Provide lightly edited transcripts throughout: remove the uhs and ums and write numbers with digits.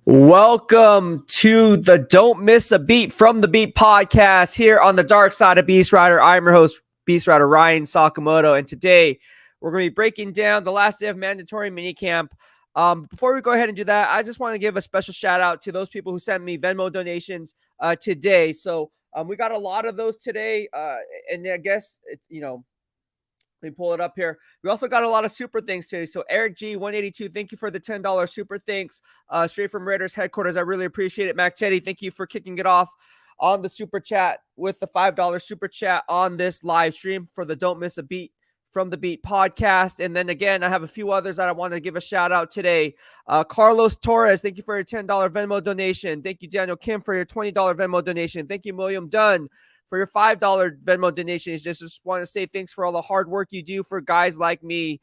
Welcome to the Don't Miss a Beat from the Beat podcast here on the dark side of Beastwriter. I'm your host, Beastwriter Ryan Sakamoto, and today we're going to be breaking down the last day of mandatory minicamp. Before we go ahead and do that, I just want to give a special shout out to those people who sent me Venmo donations today. So we got a lot of those today, and I guess it's let me pull it up here. We also got a lot of super thanks today. So Eric G 182, thank you for the $10 super thanks straight from Raiders headquarters. I really appreciate it. Mac Teddy, thank you for kicking it off on the super chat with the $5 super chat on this live stream for the Don't Miss a Beat from the Beat podcast. And then again, I have a few others that I want to give a shout out today. Carlos Torres, thank you for your $10 Venmo donation. Thank you, Daniel Kim, for your $20 Venmo donation. Thank you, William Dunn, for your $5 Venmo donations. Just want to say thanks for all the hard work you do for guys like me.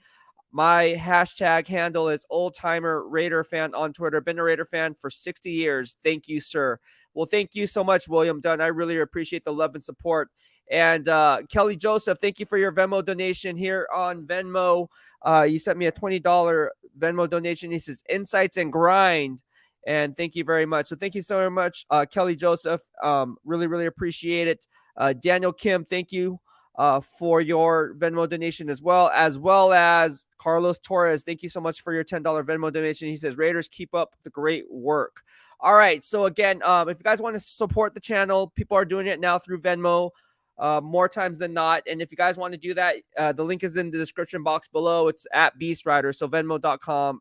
My hashtag handle is Old Timer Raider Fan on Twitter. Been a Raider fan for 60 years. Thank you, sir. Well, thank you so much, William Dunn. I really appreciate the love and support. And Kelly Joseph, thank you for your Venmo donation here on Venmo. You sent me a $20 Venmo donation. He says, Insights and Grind. And thank you very much. So thank you so much, Kelly Joseph. Really, really appreciate it. Daniel Kim, thank you for your Venmo donation as well as Carlos Torres. Thank you so much for your $10 Venmo donation. He says, Raiders, keep up the great work. All right. So again, if you guys want to support the channel, people are doing it now through Venmo more times than not. And if you guys want to do that, the link is in the description box below. It's at Beastwriter. So Venmo.com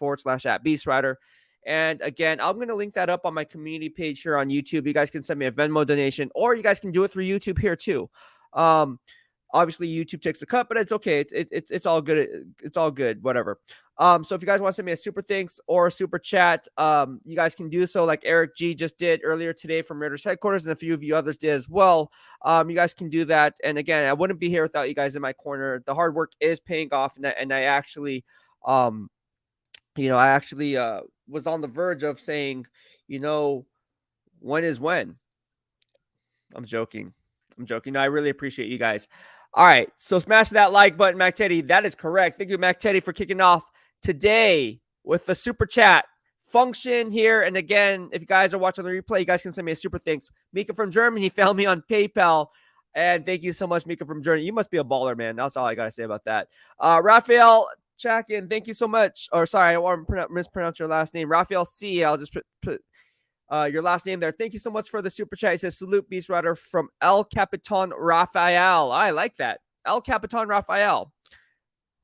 /@Beastwriter. And again, I'm going to link that up on my community page here on YouTube. You guys can send me a Venmo donation, or you guys can do it through YouTube here too. Obviously YouTube takes a cut, but it's okay. It's all good. It's all good. Whatever. So if you guys want to send me a super thanks or a super chat, you guys can do so like Eric G just did earlier today from Raiders headquarters, and a few of you others did as well. You guys can do that. And again, I wouldn't be here without you guys in my corner. The hard work is paying off, and I actually, was on the verge of saying, when is when? I'm joking. No, I really appreciate you guys. All right. So smash that like button, Mac Teddy. That is correct. Thank you, Mac Teddy, for kicking off today with the super chat function here. And again, if you guys are watching the replay, you guys can send me a super thanks. Mika from Germany, he found me on PayPal. And thank you so much, Mika from Germany. You must be a baller, man. That's all I got to say about that. Raphael Chakin, thank you so much. Or sorry, I want to mispronounce your last name. Raphael C. I'll just put your last name there. Thank you so much for the super chat. It says, salute Beastwriter from El Capitan Rafael. I like that. El Capitan Rafael.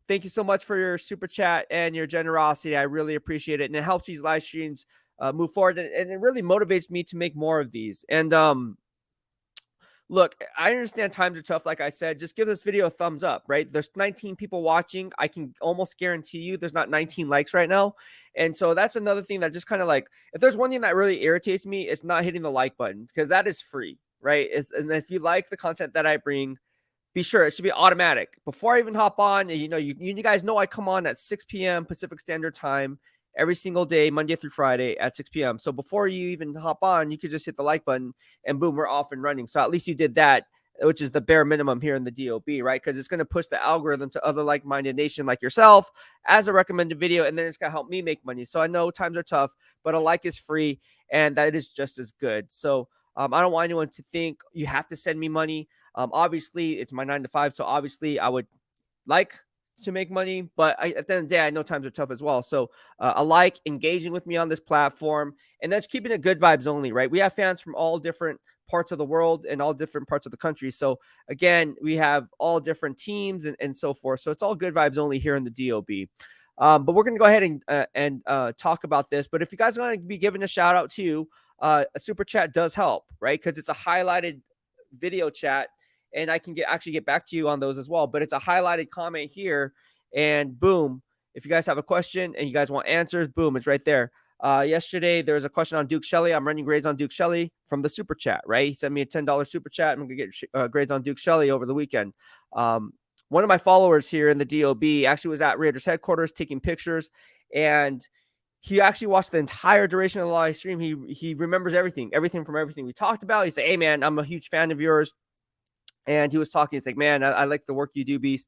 Thank you so much for your super chat and your generosity. I really appreciate it. And it helps these live streams move forward. And it really motivates me to make more of these. And look, I understand times are tough. Like I said, just give this video a thumbs up, right? There's 19 people watching. I can almost guarantee you there's not 19 likes right now. And so that's another thing that just kind of like, if there's one thing that really irritates me, it's not hitting the like button, because that is free, right? And if you like the content that I bring, be sure it should be automatic. Before I even hop on, you guys know I come on at 6 p.m. Pacific Standard Time every single day, Monday through Friday at 6 p.m. So before you even hop on, you could just hit the like button and boom, we're off and running. So at least you did that, which is the bare minimum here in the DOB, right? Because it's going to push the algorithm to other like-minded nation like yourself as a recommended video, and then it's going to help me make money. So I know times are tough, but a like is free, and that is just as good. So I don't want anyone to think you have to send me money. Obviously, it's my 9 to 5, so obviously I would like to make money, but at the end of the day, I know times are tough as well. So a like, engaging with me on this platform, and that's keeping it good vibes only, right? We have fans from all different parts of the world and all different parts of the country. So again, we have all different teams and so forth. So it's all good vibes only here in the DOB. But we're going to go ahead and talk about this. But if you guys want to be giving a shout out to, a super chat does help, right? Because it's a highlighted video chat, and I can actually get back to you on those as well. But it's a highlighted comment here, and boom, if you guys have a question and you guys want answers, boom, it's right there. Yesterday, there was a question on Duke Shelley. I'm running grades on Duke Shelley from the super chat, right? He sent me a $10 super chat. I'm going to get grades on Duke Shelley over the weekend. One of my followers here in the DOB actually was at Raiders headquarters taking pictures, and he actually watched the entire duration of the live stream. He remembers everything from everything we talked about. He said, hey, man, I'm a huge fan of yours. And he was talking, he's like, man, I like the work you do, Beast.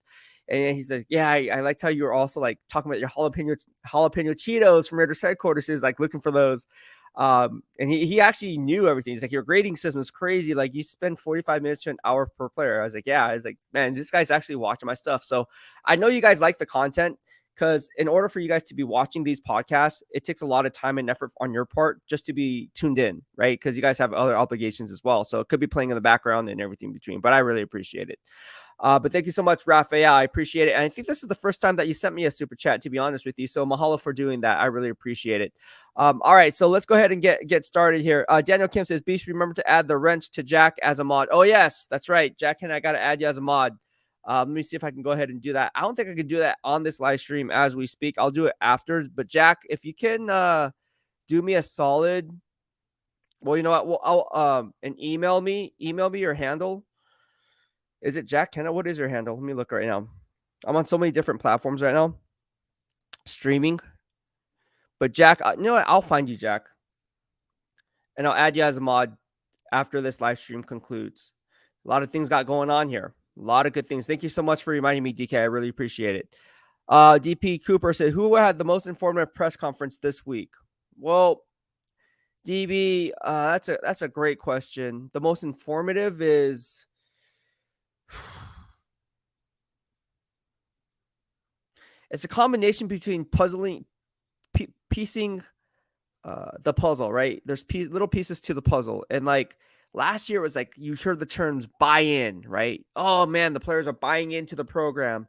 And he's like, yeah, I liked how you were also like talking about your jalapeno Cheetos from Raiders headquarters. He's like looking for those. And he actually knew everything. He's like, your grading system is crazy. Like, you spend 45 minutes to an hour per player. I was like, yeah. I was like, man, this guy's actually watching my stuff. So I know you guys like the content, because in order for you guys to be watching these podcasts, it takes a lot of time and effort on your part just to be tuned in, right? Because you guys have other obligations as well. So it could be playing in the background and everything between, but I really appreciate it. But thank you so much, Raphael. I appreciate it. And I think this is the first time that you sent me a super chat, to be honest with you. So mahalo for doing that. I really appreciate it. All right, so let's go ahead and get started here. Daniel Kim says, Beast, remember to add the wrench to Jack as a mod. Oh, yes, that's right. Jack and I got to add you as a mod. Let me see if I can go ahead and do that. I don't think I can do that on this live stream as we speak. I'll do it after. But Jack, if you can do me a solid, well, you know what? Well, I'll and email me your handle. Is it Jack Kenna? What is your handle? Let me look right now. I'm on so many different platforms right now, streaming. But Jack, you know what? I'll find you, Jack, and I'll add you as a mod after this live stream concludes. A lot of things got going on here. A lot of good things. Thank you so much for reminding me, DK. I really appreciate it. DP Cooper said, who had the most informative press conference this week? Well, DB, that's a great question. The most informative is it's a combination between piecing the puzzle, right? There's little pieces to the puzzle. And like last year was like, you heard the terms buy in, right? Oh man, the players are buying into the program.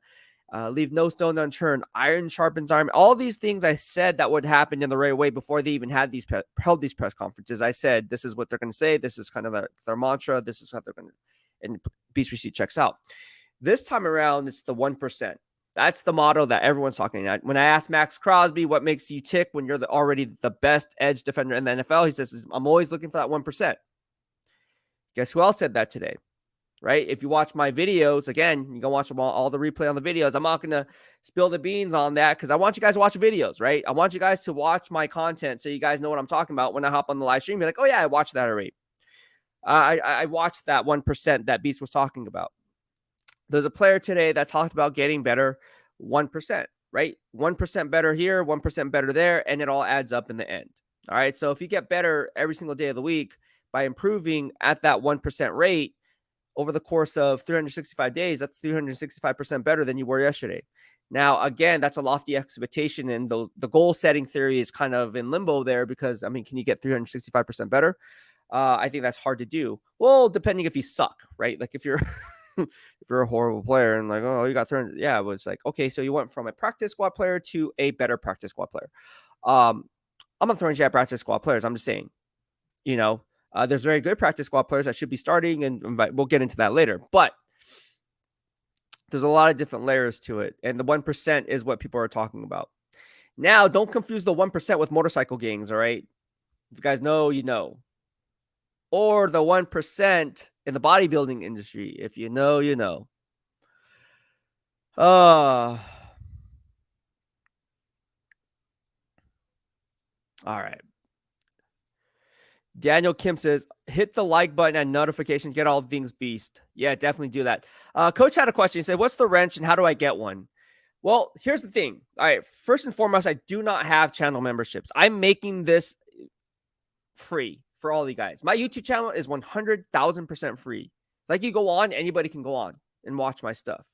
Leave no stone unturned. Iron sharpens iron. All these things I said that would happen in the right way before they even had held these press conferences. I said, this is what they're going to say. This is kind of their mantra. This is what they're going to, and Beast Receipt checks out. This time around, it's the 1%. That's the motto that everyone's talking about. When I asked Max Crosby, what makes you tick when you're already the best edge defender in the NFL? He says, I'm always looking for that 1%. Guess who else said that today? Right? If you watch my videos, again, you can watch them all the replay on the videos. I'm not going to spill the beans on that because I want you guys to watch the videos, right? I want you guys to watch my content so you guys know what I'm talking about when I hop on the live stream. Be like, oh yeah, I watched that already. I watched that 1% that Beast was talking about. There's a player today that talked about getting better 1%, right? 1% better here, 1% better there, and it all adds up in the end. All right. So if you get better every single day of the week by improving at that 1% rate over the course of 365 days, that's 365% better than you were yesterday. Now, again, that's a lofty expectation, and the goal setting theory is kind of in limbo there because, I mean, can you get 365% better? I think that's hard to do. Well, depending if you suck, right? Like if you're if you're a horrible player and like, oh, you got 300, yeah, but it's like, okay, so you went from a practice squad player to a better practice squad player. I'm not throwing shit at practice squad players. I'm just saying, you know, there's very good practice squad players that should be starting, and we'll get into that later. But there's a lot of different layers to it, and the 1% is what people are talking about. Now, don't confuse the 1% with motorcycle gangs, all right? If you guys know, you know. Or the 1% in the bodybuilding industry. If you know, you know. All right. Daniel Kim says, hit the like button and notification, get all things Beast. Yeah, definitely do that. Coach had a question. He said, what's the wrench and how do I get one? Well, here's the thing. All right. First and foremost, I do not have channel memberships. I'm making this free for all you guys. My YouTube channel is 100,000% free. Like, you go on, anybody can go on and watch my stuff.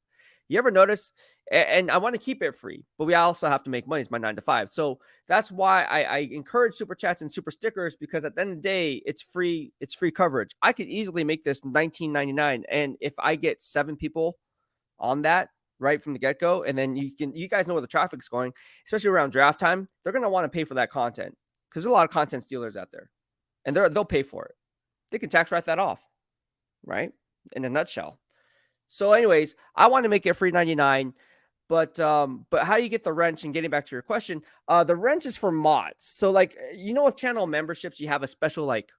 You ever notice? And I want to keep it free, but we also have to make money. It's my 9 to 5. So that's why I encourage super chats and super stickers, because at the end of the day, it's free. It's free coverage. I could easily make this $19.99. And if I get 7 people on that right from the get-go, and then you guys know where the traffic's going, especially around draft time, they're going to want to pay for that content because there's a lot of content stealers out there, and they'll pay for it. They can tax write that off, right? In a nutshell. So anyways, I want to make it free 99. But how do you get the wrench? And getting back to your question, the wrench is for mods. So like, you know, with channel memberships, you have a special like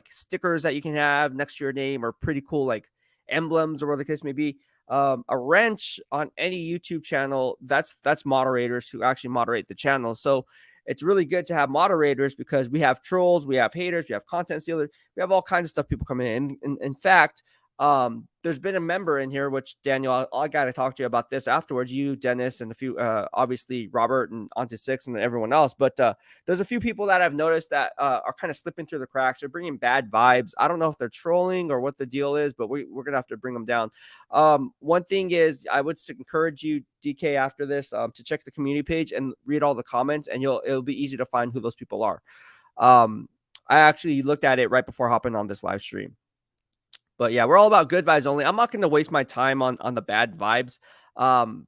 stickers that you can have next to your name, or pretty cool like emblems, or whatever the case may be. A wrench on any YouTube channel, that's moderators who actually moderate the channel. So it's really good to have moderators because we have trolls, we have haters, we have content stealers, we have all kinds of stuff people coming in. In fact, There's been a member in here, which Daniel, I got to talk to you about this afterwards. You, Dennis, and a few, obviously Robert and Onto Six and everyone else. But there's a few people that I've noticed that are kind of slipping through the cracks. They're bringing bad vibes. I don't know if they're trolling or what the deal is, but we're gonna have to bring them down. One thing is, I would encourage you, DK, after this, to check the community page and read all the comments, and it'll be easy to find who those people are. I actually looked at it right before hopping on this live stream. But yeah, we're all about good vibes only. I'm not going to waste my time on the bad vibes,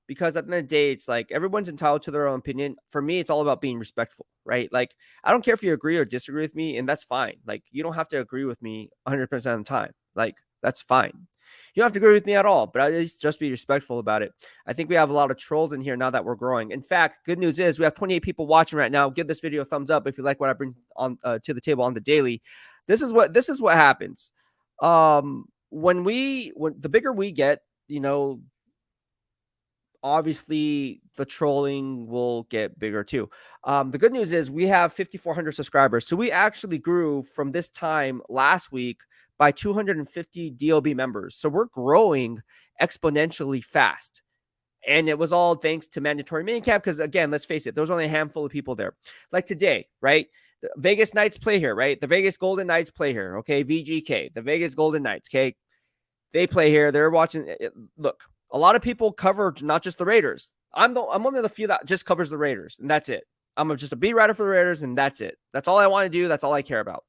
because at the end of the day, it's like everyone's entitled to their own opinion. For me, it's all about being respectful, right? Like, I don't care if you agree or disagree with me, and that's fine. Like, you don't have to agree with me 100% of the time. Like, that's fine. You don't have to agree with me at all, but at least just be respectful about it. I think we have a lot of trolls in here now that we're growing. In fact, good news is we have 28 people watching right now. Give this video a thumbs up if you like what I bring on to the table on the daily. This is what happens. When the bigger we get, obviously the trolling will get bigger too. The good news is we have 5,400 subscribers. So we actually grew from this time last week by 250 DOB members. So we're growing exponentially fast. And it was all thanks to mandatory minicamp, because again, let's face it, there was only a handful of people there. Like today, right? The Vegas Knights play here, right? The Vegas Golden Knights play here, okay? VGK, the Vegas Golden Knights, okay? They play here. They're watching. Look, a lot of people cover not just the Raiders. I'm one of the few that just covers the Raiders, and that's it. I'm just a beat writer for the Raiders, and that's it. That's all I want to do. That's all I care about.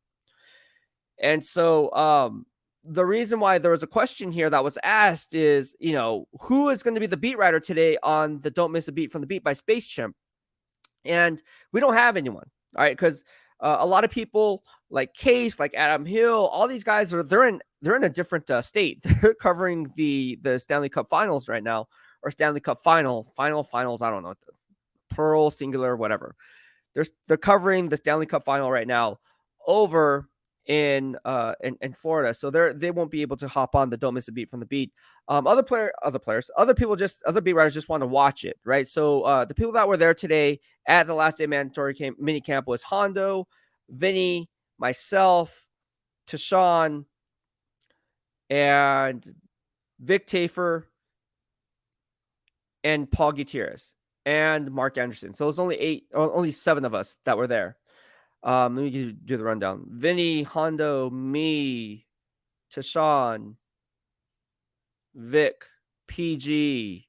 And so, the reason why there was a question here that was asked is, who is going to be the beat writer today on the Don't Miss a Beat from the Beat by Space Chimp? And we don't have anyone, all right? Because a lot of people like Case, like Adam Hill, all these guys they're in a different state. They're covering the Stanley Cup Finals right now, or Stanley Cup finals. I don't know, plural, singular, whatever. They're covering the Stanley Cup Final right now over in Florida, so they won't be able to hop on the Don't Miss a Beat from the Beat. Other beat writers just want to watch it, right? So the people that were there today at the last day mandatory mini camp was Hondo, Vinny, myself, Tashawn, and Vic Tafer, and Paul Gutierrez, and Mark Anderson. So it was only 7 of us that were there. Let me do the rundown. Vinny, Hondo, me, Tashawn, Vic, PG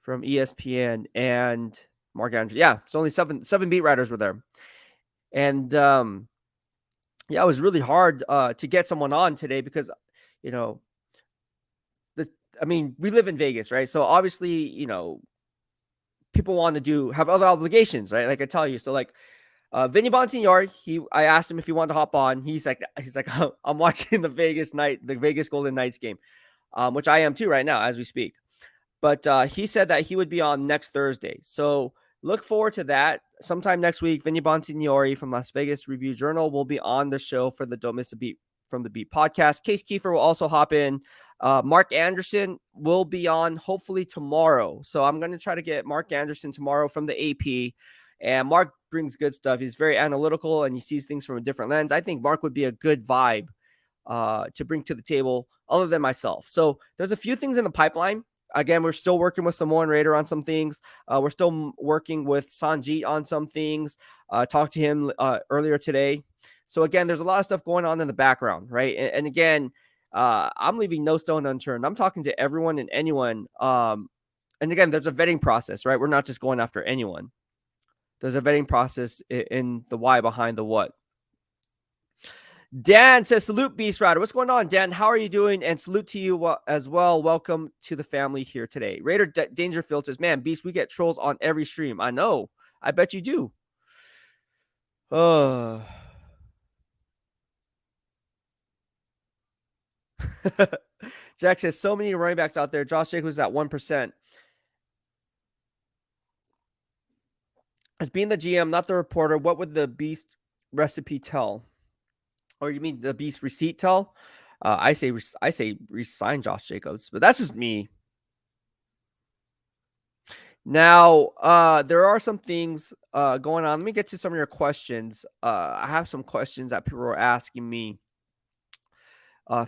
from ESPN, and Mark Anderson. Yeah, it's only seven beat writers were there. And yeah, it was really hard to get someone on today because, we live in Vegas, right? So obviously, people want to have other obligations, right? Like I tell you. So like Vinny Bonsignore, I asked him if he wanted to hop on. He's like, I'm watching the Vegas Golden Knights game, which I am too right now as we speak. But he said that he would be on next Thursday. So look forward to that. Sometime next week, Vinny Bonsignore from Las Vegas Review Journal will be on the show for the Don't Miss a Beat from the Beat podcast. Case Kiefer will also hop in. Mark Anderson will be on hopefully tomorrow. So I'm going to try to get Mark Anderson tomorrow from the AP. And Mark brings good stuff. He's very analytical and he sees things from a different lens. I think Mark would be a good vibe to bring to the table other than myself. So there's a few things in the pipeline. Again, we're still working with Samoan Raider on some things. We're still working with Sanjit on some things. Talked to him earlier today. So again, there's a lot of stuff going on in the background, right? And again, I'm leaving no stone unturned. I'm talking to everyone and anyone. And again, there's a vetting process, right? We're not just going after anyone. There's a vetting process in the why behind the what. Dan says, salute Beastwriter. What's going on, Dan? How are you doing? And salute to you as well. Welcome to the family here today. Raider Dangerfield says, man, Beast, we get trolls on every stream. I know. I bet you do. Jack says, so many running backs out there. Josh Jacobs is at 1%. As being the GM, not the reporter, what would the Beast recipe tell? Or you mean the Beast receipt tell? I say resign Josh Jacobs, but that's just me. Now, there are some things going on. Let me get to some of your questions. I have some questions that people are asking me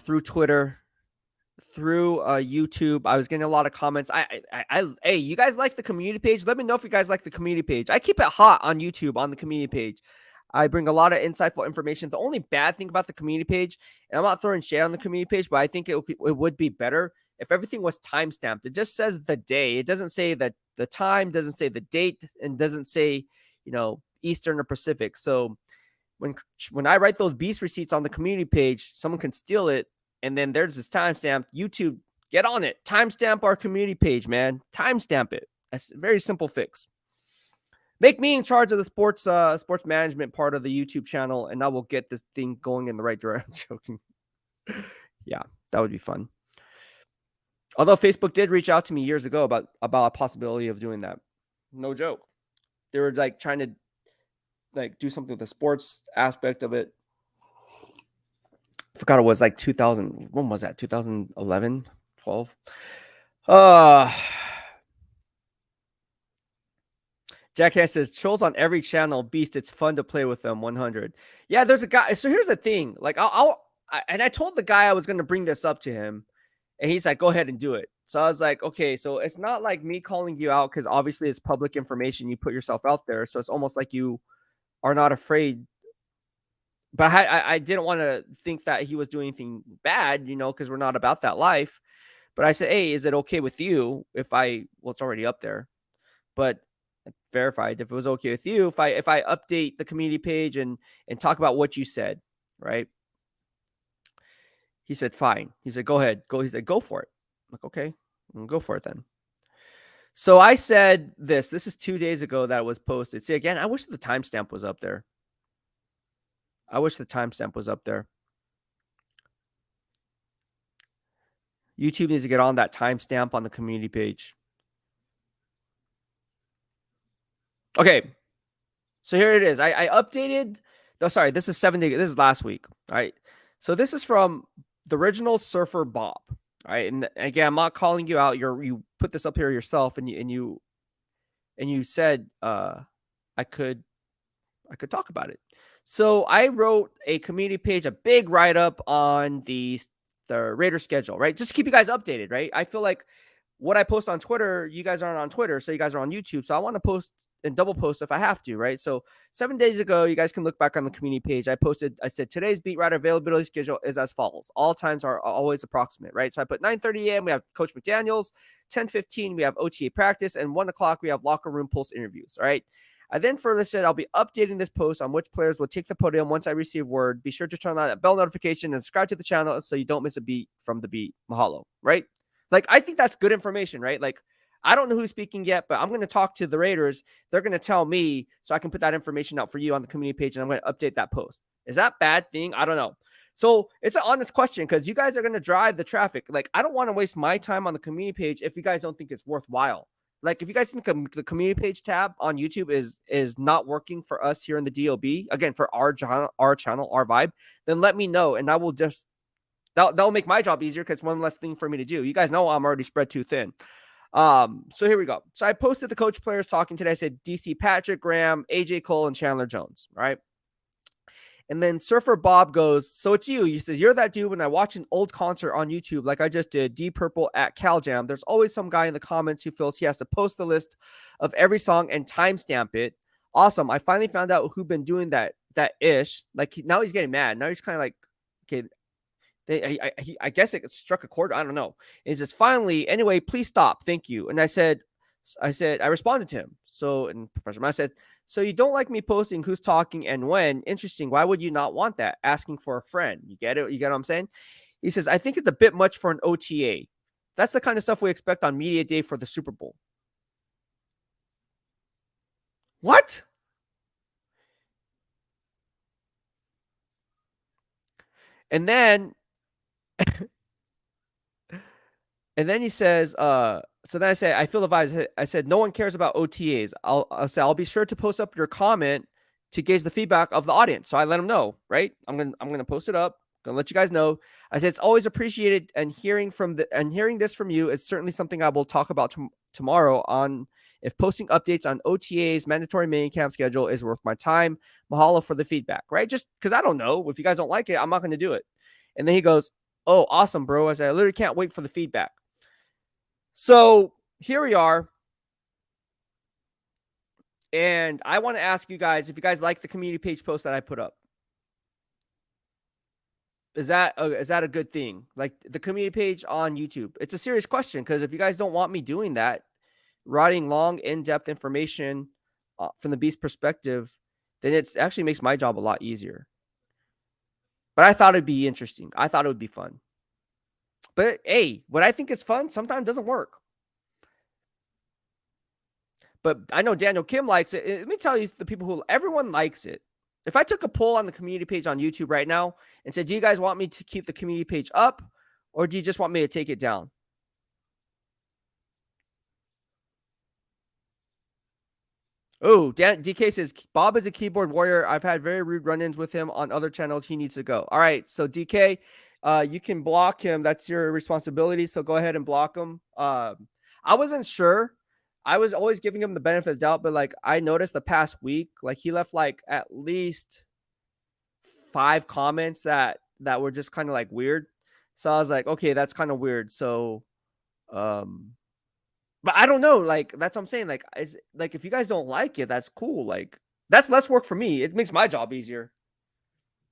through Twitter through YouTube. I was getting a lot of comments. Hey, you guys like the community page? Let me know if you guys like the community page. I keep it hot on YouTube on the community page. I bring a lot of insightful information. The only bad thing about the community page, and I'm not throwing shade on the community page, but I think it would be better if everything was timestamped. It just says the day. It doesn't say that the time, doesn't say the date, and doesn't say, Eastern or Pacific. So when I write those beast receipts on the community page, someone can steal it, and then there's this timestamp. YouTube, get on it. Timestamp our community page, man. Timestamp it. That's a very simple fix. Make me in charge of the sports management part of the YouTube channel, and I will get this thing going in the right direction. Joking. Yeah, that would be fun. Although Facebook did reach out to me years ago about a possibility of doing that. No joke. They were like trying to do something with the sports aspect of it. I forgot it was like 2000. When was that? 2011, 12. Jackass says, trolls on every channel. Beast, it's fun to play with them. 100. Yeah, there's a guy. So here's the thing. Like, I told the guy I was going to bring this up to him, and he's like, go ahead and do it. So I was like, okay, so it's not like me calling you out because obviously it's public information. You put yourself out there. So it's almost like you are not afraid. But I didn't want to think that he was doing anything bad, because we're not about that life. But I said, hey, is it okay with you if it's already up there, but verified if it was okay with you if I update the community page and talk about what you said, right? He said, fine. He said, go ahead. He said, go for it. I'm like, okay, go for it then. So I said this is 2 days ago that it was posted. See, again, I wish the timestamp was up there. YouTube needs to get on that timestamp on the community page. Okay. So here it is. I updated. Oh, sorry, this is 7 days. This is last week. All right. So this is from the original Surfer Bob. All right. And again, I'm not calling you out. You put this up here yourself, and you said I could talk about it. So I wrote a community page, a big write-up on the Raider schedule, right? Just to keep you guys updated, right? I feel like what I post on Twitter, you guys aren't on Twitter, so you guys are on YouTube. So I want to post and double post if I have to, right? So 7 days ago, you guys can look back on the community page. I said, today's Beastwriter availability schedule is as follows. All times are always approximate, right? So I put 9:30 a.m. We have Coach McDaniels, 10:15 we have OTA practice, and 1 o'clock we have locker room pulse interviews, all right? I then further said I'll be updating this post on which players will take the podium once I receive word. Be sure to turn on that bell notification and subscribe to the channel so you don't miss a beat from the beat. Mahalo, right? Like, I think that's good information, right? Like, I don't know who's speaking yet, but I'm going to talk to the Raiders. They're going to tell me so I can put that information out for you on the community page, and I'm going to update that post. Is that a bad thing? I don't know. So it's an honest question because you guys are going to drive the traffic. Like, I don't want to waste my time on the community page if you guys don't think it's worthwhile. Like, if you guys think the community page tab on YouTube is not working for us here in the DOB, again, for our channel, our vibe, then let me know, and I will just that'll make my job easier because it's one less thing for me to do. You guys know I'm already spread too thin. So here we go. So I posted the coach players talking today. I said DC Patrick, Graham, AJ Cole, and Chandler Jones, right? And then Surfer Bob goes, so it's you. You said, you're that dude when I watch an old concert on YouTube, like I just did, Deep Purple at Cal Jam. There's always some guy in the comments who feels he has to post the list of every song and timestamp it. Awesome. I finally found out who'd been doing that ish. Like, now he's getting mad. Now he's kind of like, okay, I guess it struck a chord. I don't know. He says, finally, anyway, please stop. Thank you. And I responded to him. So, and Professor Matt said, so you don't like me posting who's talking and when? Interesting. Why would you not want that? Asking for a friend. You get it? You get what I'm saying? He says, I think it's a bit much for an OTA. That's the kind of stuff we expect on media day for the Super Bowl. What? And then he says, so then I say, I feel the vibes. I said, no one cares about OTAs. I'll be sure to post up your comment to gauge the feedback of the audience. So I let him know, right? I'm gonna post it up. I'm gonna let you guys know. I said it's always appreciated, and hearing this from you is certainly something I will talk about tomorrow on if posting updates on OTAs mandatory minicamp schedule is worth my time. Mahalo for the feedback, right? Just because I don't know if you guys don't like it, I'm not going to do it. And then he goes, Oh, awesome, bro. I said, I literally can't wait for the feedback. So here we are. And I want to ask you guys if you guys like the community page post that I put up. Is that a good thing? Like the community page on YouTube? It's a serious question because if you guys don't want me doing that, writing long, in-depth information from the Beast perspective, then it actually makes my job a lot easier. But I thought it'd be interesting. I thought it would be fun. But hey, what I think is fun sometimes doesn't work. But I know Daniel Kim likes it. Let me tell you, the people who everyone likes it. If I took a poll on the community page on YouTube right now and said, do you guys want me to keep the community page up or do you just want me to take it down? Oh, DK says, Bob is a keyboard warrior. I've had very rude run-ins with him on other channels. He needs to go. All right. So DK, you can block him. That's your responsibility. So go ahead and block him. I wasn't sure. I was always giving him the benefit of the doubt, but like I noticed the past week, like he left like at least 5 comments that were just kind of like weird. So I was like, okay, that's kind of weird. So, but I don't know. Like that's what I'm saying. Like, like if you guys don't like it, that's cool. Like that's less work for me. It makes my job easier.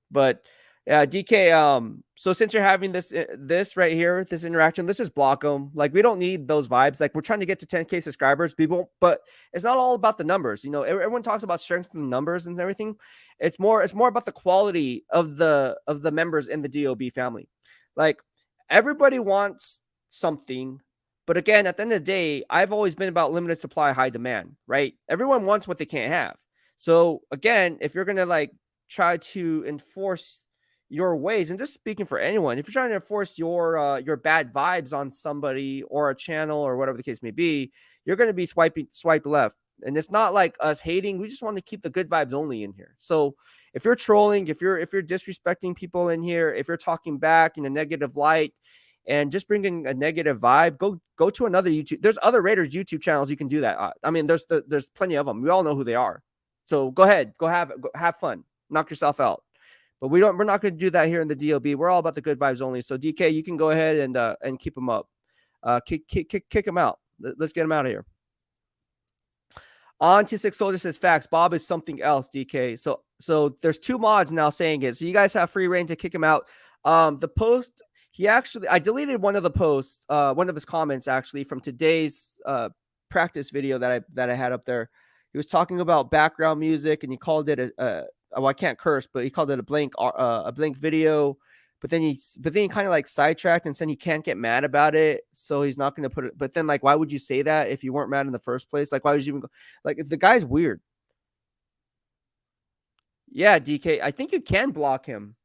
But DK, so since you're having this right here, this interaction, let's just block them. Like we don't need those vibes. Like we're trying to get to 10K subscribers, people, but it's not all about the numbers. You know, everyone talks about strength and numbers and everything. It's more about the quality of the members in the DOB family. Like everybody wants something, but again, at the end of the day, I've always been about limited supply, high demand, right? Everyone wants what they can't have. So again, if you're gonna like try to enforce your ways, and just speaking for anyone, if you're trying to enforce your bad vibes on somebody or a channel or whatever the case may be, you're going to be swipe left. And it's not like us hating. We just want to keep the good vibes only in here. So if you're trolling, if you're disrespecting people in here, if you're talking back in a negative light and just bringing a negative vibe, go to another YouTube. There's other Raiders YouTube channels you can do that. I mean, there's plenty of them. We all know who they are. So go ahead, go have fun, knock yourself out. But we're not going to do that here in the DOB. We're all about the good vibes only. So DK, you can go ahead and keep them up. Kick them out. Let's get them out of here. On to Six Soldier says facts. Bob is something else. DK. So there's 2 mods now saying it. So you guys have free reign to kick him out. The post I deleted one of the posts, one of his comments actually from today's practice video that I had up there. He was talking about background music and he called it I can't curse, but he called it a blank video. But then he kind of like sidetracked and said he can't get mad about it, so he's not going to put it. But then like, why would you say that if you weren't mad in the first place? Like, why would you even go? Like, the guy's weird. Yeah, DK, I think you can block him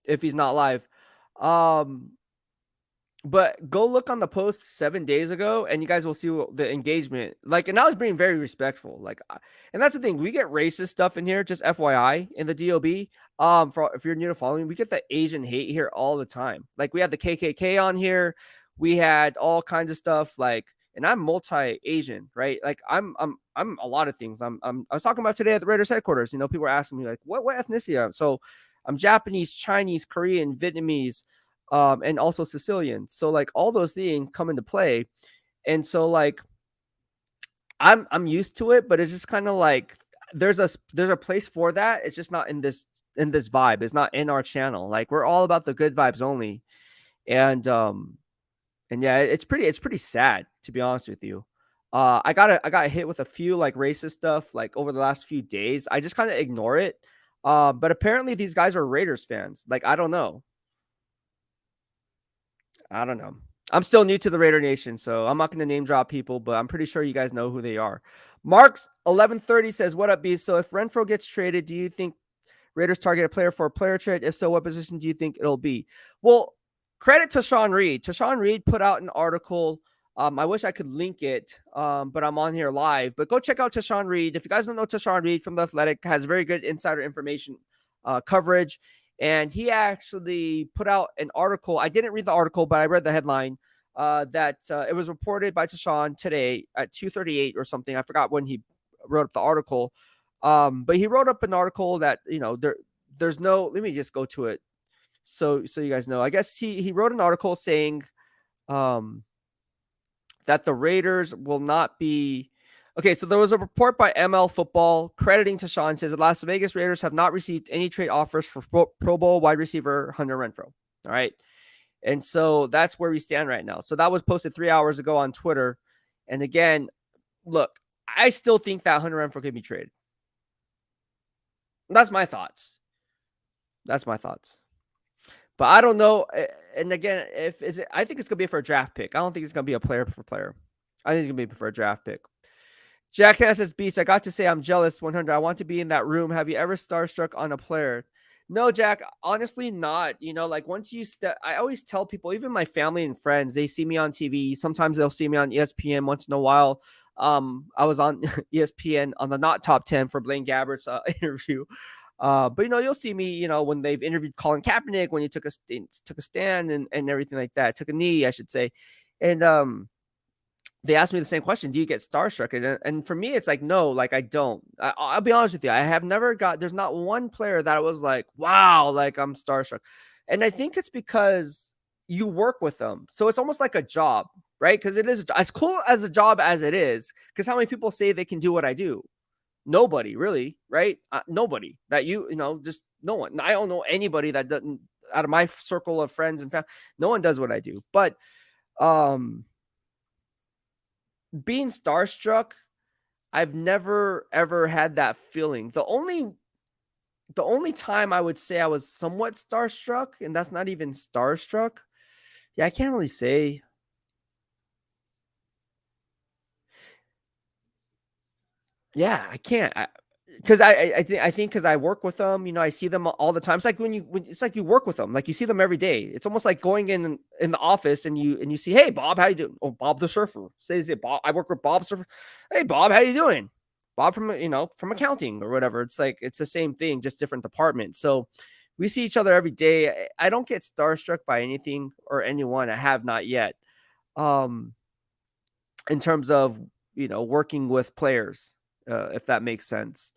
if he's not live. But go look on the post 7 days ago and you guys will see the engagement. Like, and I was being very respectful. Like, and that's the thing. We get racist stuff in here, just FYI, in the DOB. If you're new to following, we get the Asian hate here all the time. Like, we had the KKK on here. We had all kinds of stuff. Like, and I'm multi-Asian, right? Like, I'm a lot of things. I was talking about today at the Raiders headquarters. You know, people were asking me like, what ethnicity am I? So I'm Japanese, Chinese, Korean, Vietnamese, and also Sicilian. So like all those things come into play. And so like I'm used to it, but it's just kind of like there's a place for that. It's just not in this vibe. It's not in our channel. Like we're all about the good vibes only. And yeah, it's pretty sad, to be honest with you. I got hit with a few like racist stuff like over the last few days. I just kind of ignore it. But apparently these guys are Raiders fans. Like, I don't know. I'm still new to the Raider Nation, so I'm not going to name drop people, but I'm pretty sure you guys know who they are. Marks 1130 says, "What up, B? So if Renfro gets traded, do you think Raiders target a player for a player trade? If so, what position do you think it'll be?" Well, credit to Sean Reed. Sean Reed put out an article. I wish I could link it, but I'm on here live. But go check out Tashawn Reed. If you guys don't know Tashawn Reed from The Athletic, has very good insider information coverage. And he actually put out an article. I didn't read the article, but I read the headline that it was reported by Tashawn today at 2:38 or something. I forgot when he wrote up the article. But he wrote up an article that, you know, there's no, let me just go to it. So you guys know, I guess he wrote an article saying that the Raiders will not be. Okay, so there was a report by ML Football crediting Tashawn, says the Las Vegas Raiders have not received any trade offers for Pro Bowl wide receiver Hunter Renfro. All right. And so that's where we stand right now. So that was posted 3 hours ago on Twitter. And again, look, I still think that Hunter Renfro could be traded. That's my thoughts. That's my thoughts. But I don't know. And again, I think it's gonna be for a draft pick. I don't think it's gonna be a player for player. I think it's gonna be for a draft pick. Jack says, Beast, I got to say I'm jealous 100. I want to be in that room. Have you ever starstruck on a player? No, Jack, honestly, not. You know, like once you step, I always tell people, even my family and friends, they see me on TV. Sometimes they'll see me on ESPN once in a while. I was on ESPN on the Not Top 10 for Blaine Gabbert's interview. But you know, you'll see me, you know, when they've interviewed Colin Kaepernick, when he took a stand and everything like that, took a knee, I should say. And they asked me the same question. Do you get starstruck? And for me, it's like, no, like I don't. I'll be honest with you. I have never there's not one player that I was like, wow, like I'm starstruck. And I think it's because you work with them. So it's almost like a job, right? Because it is as cool as a job as it is. Because how many people say they can do what I do? Nobody really, right? Nobody that you know, just no one. I don't know anybody that doesn't, out of my circle of friends and family, no one does what I do. But being starstruck, I've never ever had that feeling. The only time I would say I was somewhat starstruck, and that's not even starstruck. Yeah, I can't really say. Yeah, I can't. Because I think because I work with them, you know, I see them all the time. It's like when it's like you work with them, like you see them every day. It's almost like going in the office and you see, hey Bob, how you doing? Oh, Bob the surfer. Says it, Bob. I work with Bob Surfer. Hey Bob, how you doing? Bob from accounting or whatever. It's like it's the same thing, just different department. So we see each other every day. I don't get starstruck by anything or anyone. I have not yet. In terms of working with players, if that makes sense.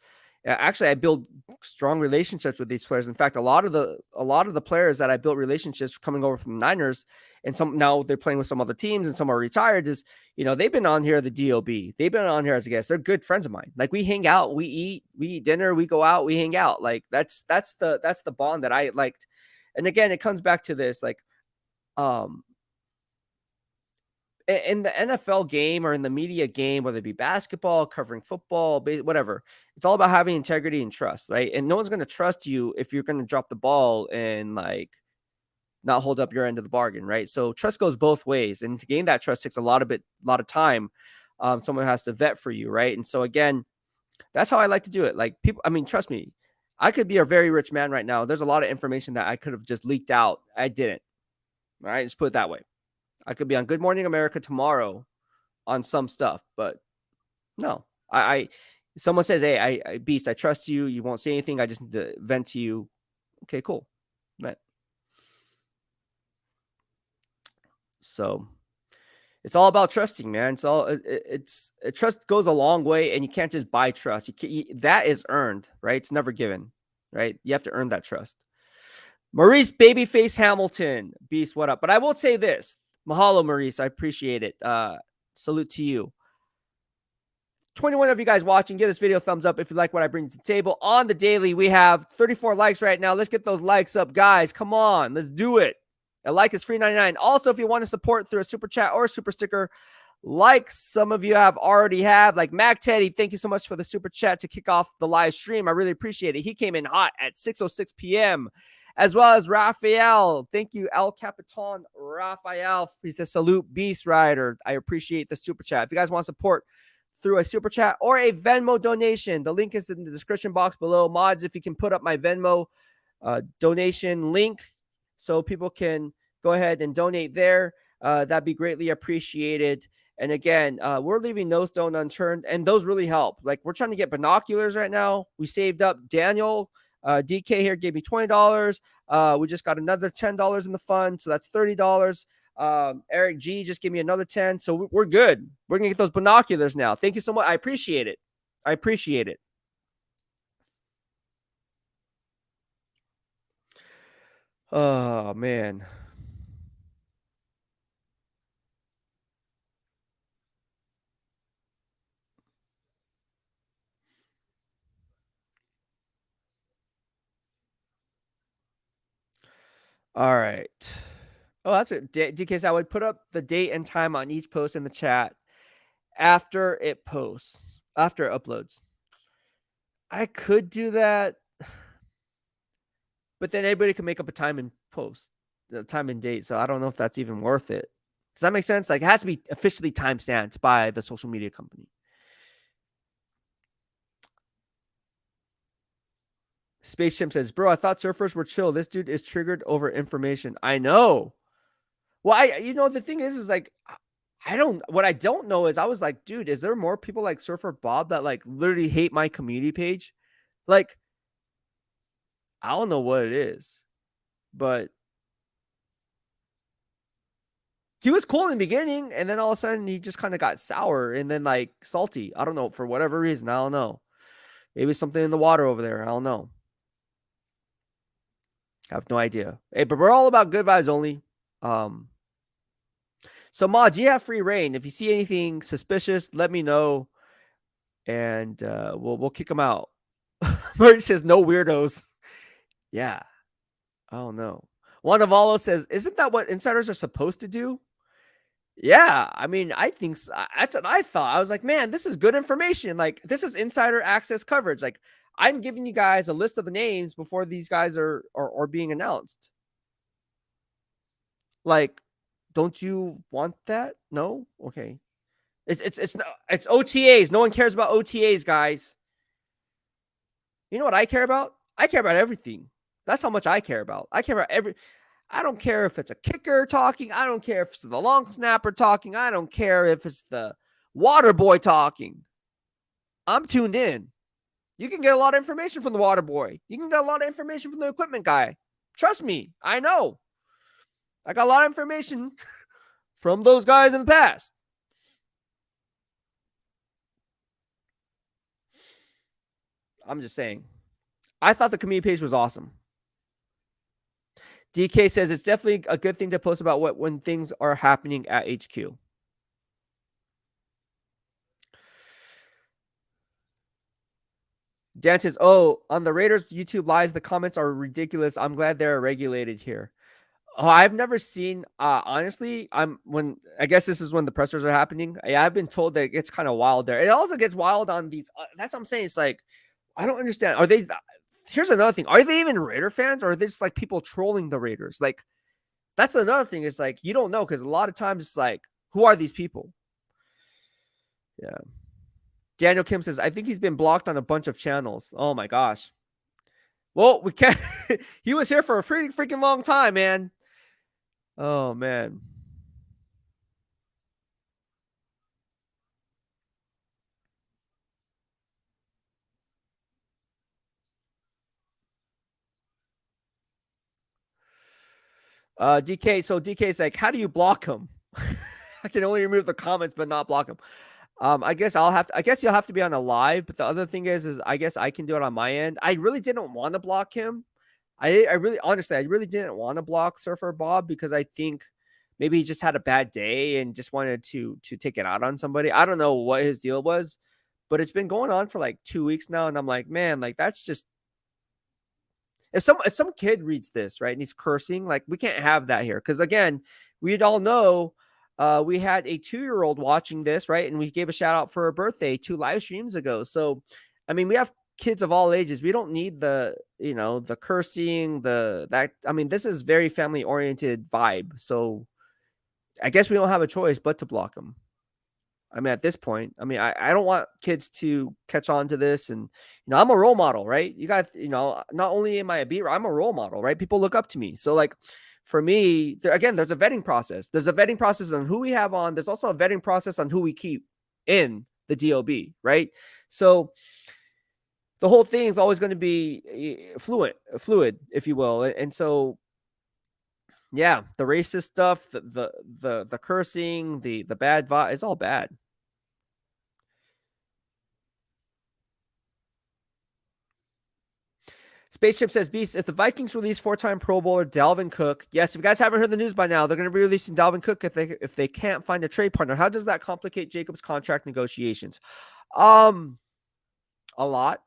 Actually, I build strong relationships with these players. In fact, a lot of the players that I built relationships coming over from the Niners, and some now they're playing with some other teams, and some are retired. They've been on here at the DOB. They've been on here as a guest. They're good friends of mine. Like we hang out, we eat dinner, we go out, we hang out. Like that's the bond that I liked. And again, it comes back to this, like, in the NFL game or in the media game, whether it be basketball, covering football, whatever, it's all about having integrity and trust, right? And no one's going to trust you if you're going to drop the ball and like not hold up your end of the bargain, right? So trust goes both ways, and to gain that trust takes a lot of time. Someone has to vet for you, right? And so again, that's how I like to do it. Like people, I mean, trust me, I could be a very rich man right now. There's a lot of information that I could have just leaked out. I didn't. All right, just put it that way. I could be on Good Morning America tomorrow on some stuff, but no, someone says, hey, I Beast, I trust you. You won't say anything. I just need to vent to you. Okay, cool. Vent. So it's all about trusting, man. Trust goes a long way, and you can't just buy trust. That is earned, right? It's never given, right? You have to earn that trust. Maurice Babyface Hamilton, Beast, what up? But I will say this. Mahalo, Maurice. I appreciate it. Salute to you. 21 of you guys watching, give this video a thumbs up if you like what I bring to the table. On the daily, we have 34 likes right now. Let's get those likes up, guys. Come on. Let's do it. A like is free 99. Also, if you want to support through a super chat or a super sticker, like some of you have already like Mac Teddy, thank you so much for the super chat to kick off the live stream. I really appreciate it. He came in hot at 6:06 p.m., as well as Raphael. Thank you, El Capitan Raphael. He says, salute Beastwriter. I appreciate the super chat. If you guys want support through a super chat or a Venmo donation, the link is in the description box below. Mods, if you can put up my Venmo donation link so people can go ahead and donate there, that'd be greatly appreciated. And again, we're leaving no stone unturned, and those really help. Like, we're trying to get binoculars right now. We saved up. Daniel DK here gave me $20. We just got another $10 in the fund, so that's $30. Eric G just gave me another 10. So we're good. We're gonna get those binoculars now. Thank you so much. I appreciate it. Oh man. All right. Oh, that's it. DKs, I would put up the date and time on each post in the chat after it posts, after it uploads. I could do that, but then everybody can make up a time and post, the time and date. So I don't know if that's even worth it. Does that make sense? Like, it has to be officially timestamped by the social media company. Spaceship says, "Bro, I thought surfers were chill. This dude is triggered over information." I know. Well, the thing is like, what I don't know is I was like, dude, is there more people like Surfer Bob that like literally hate my community page? Like, I don't know what it is, but he was cool in the beginning, and then all of a sudden he just kind of got sour and then like salty. I don't know, for whatever reason. I don't know. Maybe something in the water over there. I don't know. I have no idea. Hey, but we're all about good vibes only. Um, so Mod, you have free reign. If you see anything suspicious, let me know, and we'll kick them out. Murray says no weirdos. Yeah. Oh no. Wanavalo says, "Isn't that what insiders are supposed to do?" Yeah, I mean, I think that's what I thought. I was like, man, this is good information. Like, this is insider access coverage. Like, I'm giving you guys a list of the names before these guys are being announced. Like, don't you want that? No? Okay. It's OTAs. No one cares about OTAs, guys. You know what I care about? I care about everything. That's how much I care about. I care about I don't care if it's a kicker talking. I don't care if it's the long snapper talking. I don't care if it's the water boy talking. I'm tuned in. You can get a lot of information from the water boy. You can get a lot of information from the equipment guy. Trust me, I know. I got a lot of information from those guys in the past. I'm just saying. I thought the community page was awesome. DK says it's definitely a good thing to post about when things are happening at HQ. Dan says, "Oh, on the Raiders YouTube lives, the comments are ridiculous. I'm glad they're regulated here." Oh, I've never seen. Honestly, I guess this is when the pressers are happening. Yeah, I've been told that it gets kind of wild there. It also gets wild on these. That's what I'm saying. It's like, I don't understand. Are they? Here's another thing. Are they even Raider fans, or are they just like people trolling the Raiders? Like, that's another thing. It's like you don't know, because a lot of times it's like, who are these people? Yeah. Daniel Kim says, "I think he's been blocked on a bunch of channels." Oh my gosh. Well, we can't. He was here for a pretty freaking long time, man. Oh man. DK. So DK is like, how do you block him? I can only remove the comments, but not block him. I guess I guess you'll have to be on a live. But the other thing is I guess I can do it on my end. I really didn't want to block him. I really, honestly, I really didn't want to block Surfer Bob, because I think maybe he just had a bad day and just wanted to take it out on somebody. I don't know what his deal was, but it's been going on for like 2 weeks now, and I'm like, man, like that's just, if some kid reads this, right, and he's cursing, like we can't have that here, because again, we'd all know we had a 2-year-old watching this, right, and we gave a shout out for her birthday 2 live streams ago. So I mean, we have kids of all ages. We don't need the cursing, I mean, this is very family oriented vibe. So I guess we don't have a choice but to block them. I mean, at this point, I mean, I don't want kids to catch on to this. And, I'm a role model, right? You guys, not only am I a beater, I'm a role model, right? People look up to me. So, like, for me, again, there's a vetting process. There's a vetting process on who we have on. There's also a vetting process on who we keep in the DOB, right? So, the whole thing is always going to be fluid, if you will. And so, yeah, the racist stuff, the cursing, the bad vibe, it's all bad. Spaceship says, Beast, if the Vikings release 4-time Pro Bowler Dalvin Cook, yes, if you guys haven't heard the news by now, they're going to be releasing Dalvin Cook if they can't find a trade partner. How does that complicate Jacobs' contract negotiations? A lot.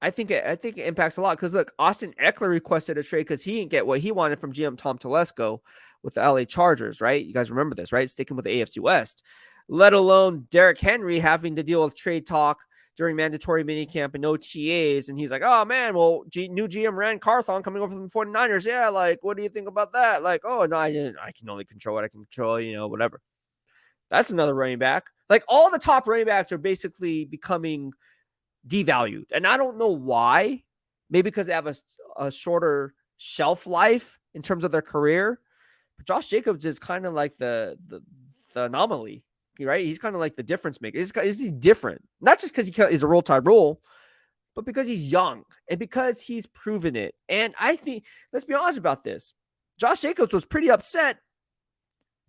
I think it impacts a lot because look, Austin Eckler requested a trade because he didn't get what he wanted from GM Tom Telesco with the LA Chargers, right? You guys remember this, right? Sticking with the AFC West. Let alone Derrick Henry having to deal with trade talk during mandatory minicamp and OTAs. And he's like, oh, man, well, new GM Rand Carthon coming over from the 49ers. Yeah, like, what do you think about that? Like, oh, no, I can only control what I can control, whatever. That's another running back. Like, all the top running backs are basically becoming devalued. And I don't know why. Maybe because they have a shorter shelf life in terms of their career. But Josh Jacobs is kind of like the anomaly. Right, he's kind of like the difference maker. He's different, not just because he is a roll tide role, but because he's young and because he's proven it. And I think, let's be honest about this, Josh Jacobs was pretty upset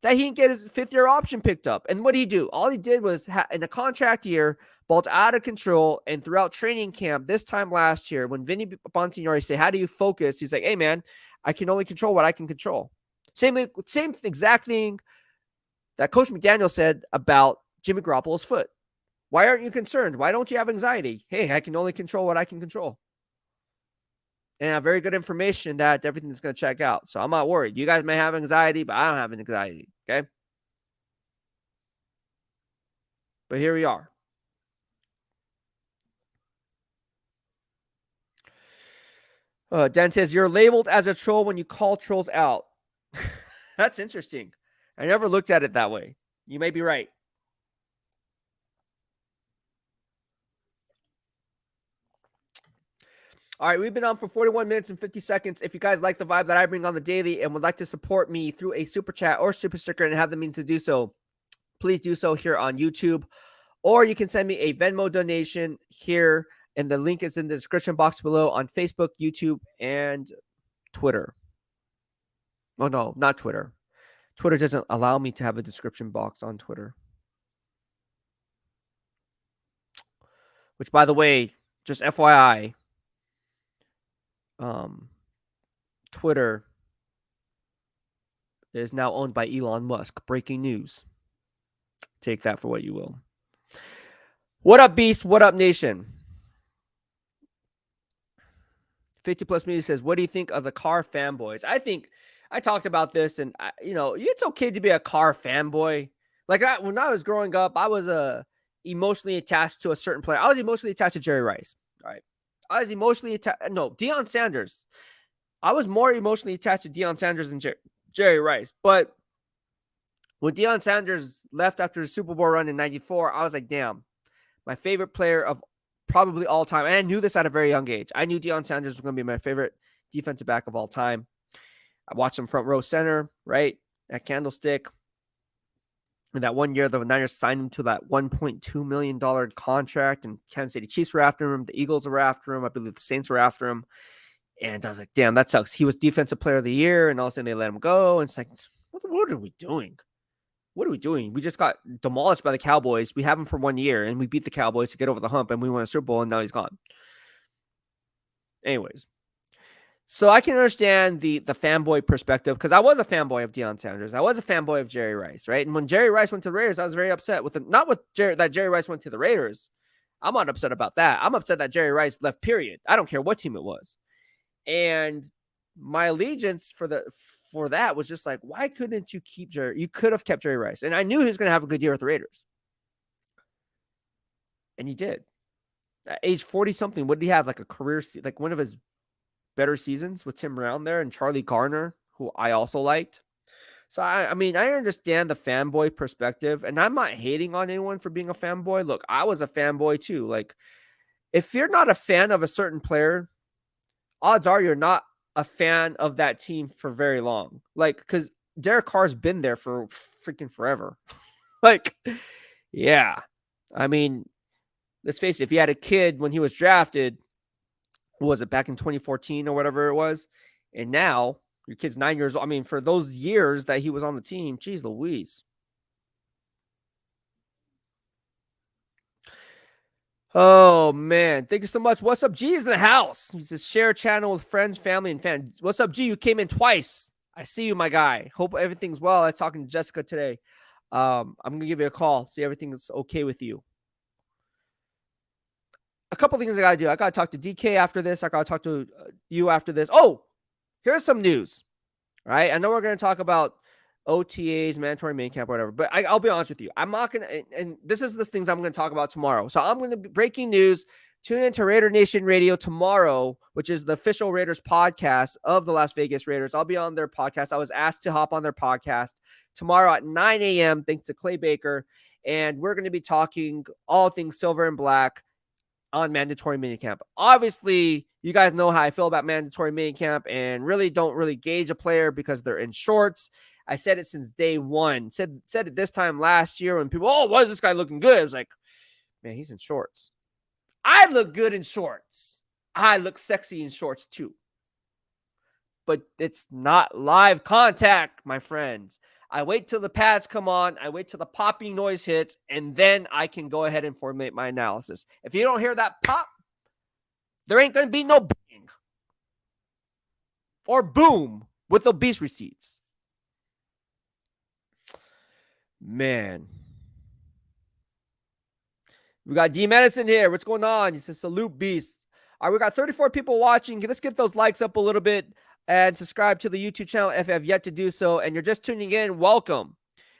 that he didn't get his 5th-year option picked up. And what did he do? All he did was, in a contract year, balled out of control. And throughout training camp this time last year, when Vinny Bonsignori said, how do you focus? He's like, hey, man, I can only control what I can control. Same exact thing that Coach McDaniel said about Jimmy Garoppolo's foot. Why aren't you concerned? Why don't you have anxiety? Hey, I can only control what I can control. And I have very good information that everything's going to check out. So I'm not worried. You guys may have anxiety, but I don't have anxiety. Okay? But here we are. Dan says, you're labeled as a troll when you call trolls out. That's interesting. I never looked at it that way. You may be right. All right, we've been on for 41 minutes and 50 seconds. If you guys like the vibe that I bring on the daily and would like to support me through a super chat or super sticker and have the means to do so, please do so here on YouTube. Or you can send me a Venmo donation here, and the link is in the description box below on Facebook, YouTube, and Twitter. Oh, no, not Twitter. Twitter doesn't allow me to have a description box on Twitter. Which, by the way, just FYI, Twitter is now owned by Elon Musk. Breaking news. Take that for what you will. What up, Beast? What up, Nation? 50 Plus Media says, what do you think of the car fanboys? I think I talked about this, and it's okay to be a car fanboy. Like when I was growing up, I was emotionally attached to a certain player. I was emotionally attached to Jerry Rice. All right. I was emotionally attached. No, Deion Sanders. I was more emotionally attached to Deion Sanders than Jerry Rice. But when Deion Sanders left after the Super Bowl run in '94, I was like, damn, my favorite player of probably all time. And I knew this at a very young age. I knew Deion Sanders was going to be my favorite defensive back of all time. I watched him front row center, right, at Candlestick. And that one year, the Niners signed him to that $1.2 million contract, and Kansas City Chiefs were after him. The Eagles were after him. I believe the Saints were after him. And I was like, damn, that sucks. He was Defensive Player of the Year, and all of a sudden they let him go. And it's like, what are we doing? What are we doing? We just got demolished by the Cowboys. We have him for 1 year, and we beat the Cowboys to get over the hump, and we won a Super Bowl, and now he's gone. Anyways. So I can understand the fanboy perspective, because I was a fanboy of Deion Sanders. I was a fanboy of Jerry Rice, right? And when Jerry Rice went to the Raiders, I was very upset with that Jerry Rice went to the Raiders. I'm not upset about that. I'm upset that Jerry Rice left, period. I don't care what team it was. And my allegiance for that was just like, why couldn't you keep Jerry? You could have kept Jerry Rice. And I knew he was going to have a good year with the Raiders. And he did. At age 40-something, what did he have? Like a career, like one of his better seasons with Tim Brown there and Charlie Garner, who I also liked. So, I mean, I understand the fanboy perspective, and I'm not hating on anyone for being a fanboy. Look, I was a fanboy too. Like, if you're not a fan of a certain player, odds are you're not a fan of that team for very long. Like, because Derek Carr's been there for freaking forever. Like, yeah. I mean, let's face it, if you had a kid when he was drafted, what was it, back in 2014 or whatever it was, and now your kid's 9 years old. I mean, for those years that he was on the team, geez Louise. Oh man, thank you so much. What's up, G is in the house. He says share a channel with friends, family, and fans. What's up, G? You came in twice. I see you, my guy. Hope everything's well. I was talking to Jessica today. I'm gonna give you a call, see everything's okay with you. A couple things I gotta do. I gotta talk to DK after this. I gotta talk to you after this. Oh, here's some news. Right? I know we're gonna talk about OTAs, mandatory minicamp, whatever. But I'll be honest with you. I'm not gonna, and this is the things I'm gonna talk about tomorrow. So I'm gonna be breaking news. Tune into Raider Nation Radio tomorrow, which is the official Raiders podcast of the Las Vegas Raiders. I'll be on their podcast. I was asked to hop on their podcast tomorrow at 9 a.m. thanks to Clay Baker, and we're going to be talking all things silver and black on mandatory minicamp. Obviously, you guys know how I feel about mandatory minicamp and really don't really gauge a player because they're in shorts. I said it since day one. Said it this time last year when people, oh, why is this guy looking good? I was like, man, he's in shorts. I look good in shorts. I look sexy in shorts too. But it's not live contact, my friends. I wait till the pads come on. I wait till the popping noise hits, and then I can go ahead and formulate my analysis. If you don't hear that pop, there ain't going to be no bang or boom with obese receipts. Man. We got D Medicine here. What's going on? He says, salute Beast. All right, we got 34 people watching. Let's get those likes up a little bit and subscribe to the YouTube channel if you have yet to do so. And you're just tuning in, welcome.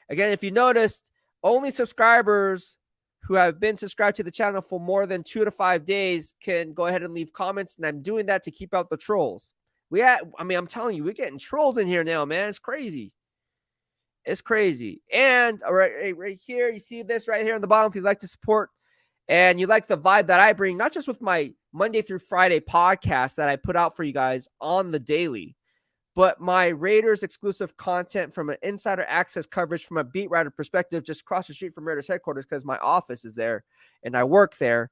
Again, if you noticed, only subscribers who have been subscribed to the channel for more than 2 to 5 days can go ahead and leave comments. And I'm doing that to keep out the trolls. I'm telling you, we're getting trolls in here now, man. It's crazy. It's crazy. And right here, you see this right here on the bottom. If you'd like to support and you like the vibe that I bring, not just with my Monday through Friday podcast that I put out for you guys on the daily, but my Raiders exclusive content from an insider access coverage from a beat writer perspective, just across the street from Raiders headquarters because my office is there and I work there.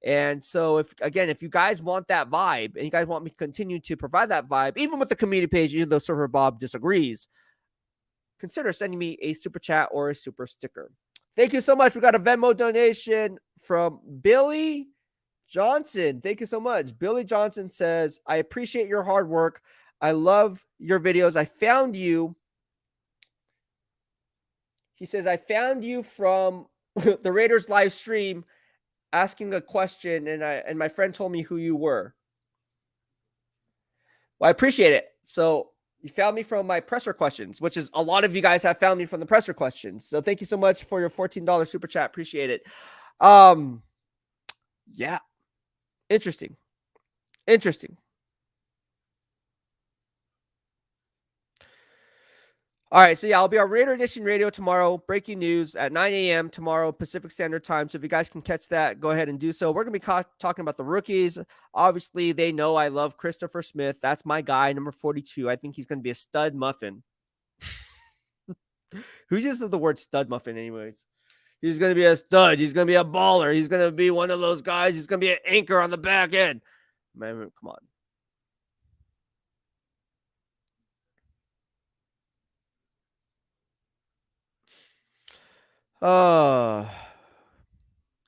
And so if you guys want that vibe and you guys want me to continue to provide that vibe, even with the community page, even though Server Bob disagrees, consider sending me a super chat or a super sticker. Thank you so much. We got a Venmo donation from Billy Johnson. Thank you so much. Billy Johnson says, I appreciate your hard work. I love your videos. I found you. He says, I found you from the Raiders live stream asking a question, and my friend told me who you were. Well, I appreciate it. So you found me from my presser questions, which is a lot of you guys have found me from the presser questions. So thank you so much for your $14 super chat. Appreciate it. Yeah. Interesting. All right, so yeah, I'll be on Raider Nation Radio tomorrow. Breaking news at 9 a.m. tomorrow, Pacific Standard Time. So if you guys can catch that, go ahead and do so. We're going to be talking about the rookies. Obviously, they know I love Christopher Smith. That's my guy, number 42. I think he's going to be a stud muffin. Who uses the word stud muffin anyways? He's going to be a stud. He's going to be a baller. He's going to be one of those guys. He's going to be an anchor on the back end. Man, come on.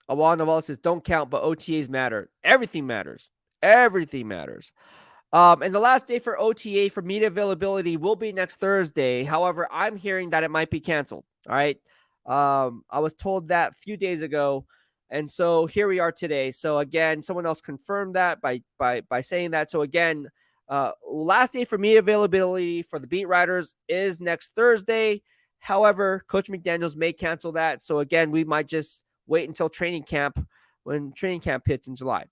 Awan Naval says, don't count, but OTAs matter. Everything matters. And the last day for OTA for media availability will be next Thursday. However, I'm hearing that it might be canceled. All right. I was told that a few days ago. And so here we are today. So again, someone else confirmed that by saying that. So again, last day for media availability for the beat writers is next Thursday. However, Coach McDaniels may cancel that. So again, we might just wait until training camp when training camp hits in July.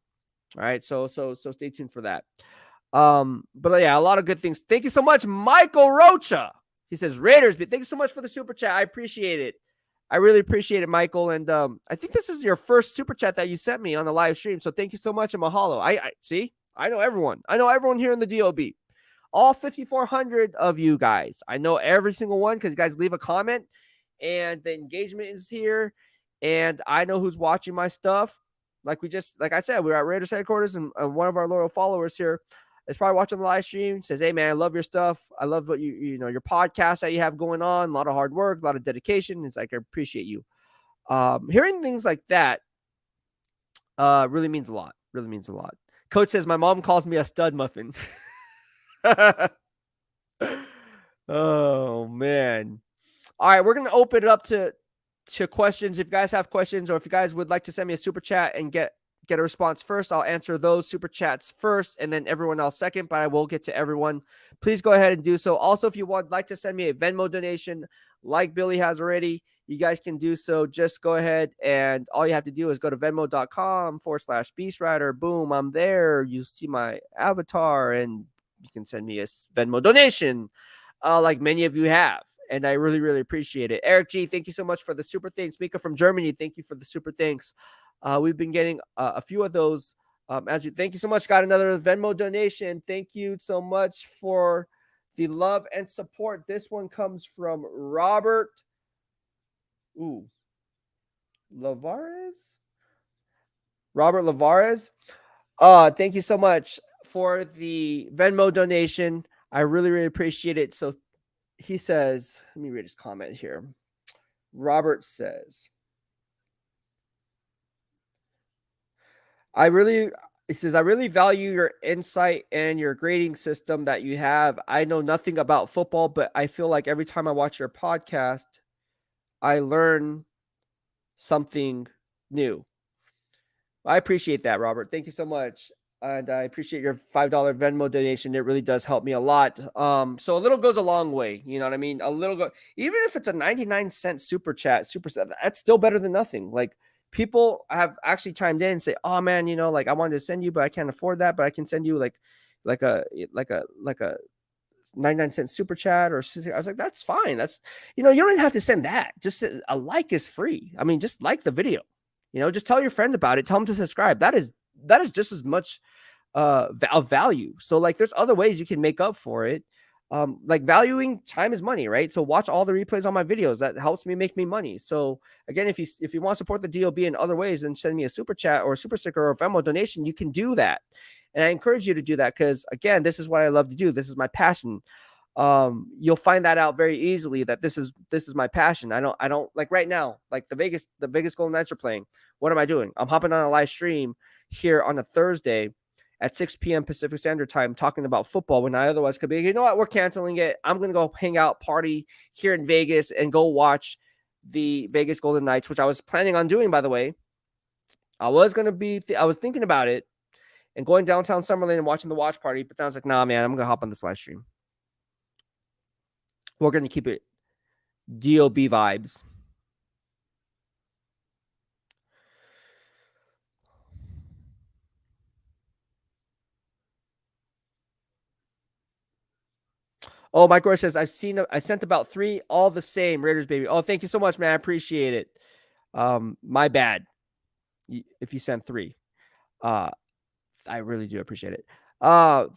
All right. So stay tuned for that. But yeah, a lot of good things. Thank you so much, Michael Rocha. He says Raiders, but thank you so much for the super chat. I appreciate it. I really appreciate it, Michael. And I think this is your first super chat that you sent me on the live stream. So thank you so much and mahalo. I see. I know everyone. I know everyone here in the DOB. All 5,400 of you guys. I know every single one because you guys leave a comment and the engagement is here. And I know who's watching my stuff. Like I said, we're at Raiders headquarters and one of our loyal followers here is probably watching the live stream. Says, hey man, I love your stuff. I love what you know, your podcast that you have going on. A lot of hard work, a lot of dedication. It's like, I appreciate you. Hearing things like that Really means a lot. Really means a lot. Coach says my mom calls me a stud muffin. Oh man. All right, we're gonna open it up to questions. If you guys have questions, or if you guys would like to send me a super chat and get a response first, I'll answer those super chats first, and then everyone else second. But I will get to everyone. Please go ahead and do so. Also, if you would like to send me a Venmo donation, like Billy has already, you guys can do so. Just go ahead, and all you have to do is go to Venmo.com/Beastwriter. Boom, I'm there. You see my avatar, and you can send me a Venmo donation, like many of you have. And I really, really appreciate it. Eric G, thank you so much for the super thanks. Mika from Germany, thank you for the super thanks. We've been getting a few of those. Thank you so much. Got another Venmo donation. Thank you so much for the love and support. This one comes from Robert. Lavares. Robert Lavares. Thank you so much for the Venmo donation. I really, really appreciate it. So he says, let me read his comment here. Robert says, I really value your insight and your grading system that you have. I know nothing about football, but I feel like every time I watch your podcast, I learn something new. I appreciate that, Robert. Thank you so much. And I appreciate your $5 Venmo donation. It really does help me a lot. So a little goes a long way. You know what I mean? A little go, even if it's a 99-cent super chat, that's still better than nothing. Like, people have actually chimed in and say, "Oh man, like I wanted to send you, but I can't afford that. But I can send you like a 99-cent super chat." Or I was like, "That's fine. That's you don't even have to send that. Just a like is free. I mean, just like the video. Just tell your friends about it. Tell them to subscribe. That is just as much of value. So like, there's other ways you can make up for it. Like, valuing time is money, right? So watch all the replays on my videos. That helps me make me money. So again, if you want to support the DOB in other ways, then send me a super chat or a super sticker or a Venmo donation. You can do that, and I encourage you to do that, because again, this is what I love to do. This is my passion. You'll find that out very easily, that this is my passion. I don't like right now, like the Vegas Golden Knights are playing. What am I doing? I'm hopping on a live stream here on a Thursday at 6 p.m. Pacific Standard Time talking about football, when I otherwise could be, you know what, we're canceling it. I'm going to go hang out, party here in Vegas, and go watch the Vegas Golden Knights, which I was planning on doing, by the way. I was thinking about it and going downtown Summerlin and watching the watch party, but then I was like, nah, man, I'm going to hop on this live stream. We're going to keep it DOB vibes. Oh, Mike Roy says, I sent about 3, all the same. Raiders, baby. Oh, thank you so much, man. I appreciate it. My bad if you sent 3. I really do appreciate it.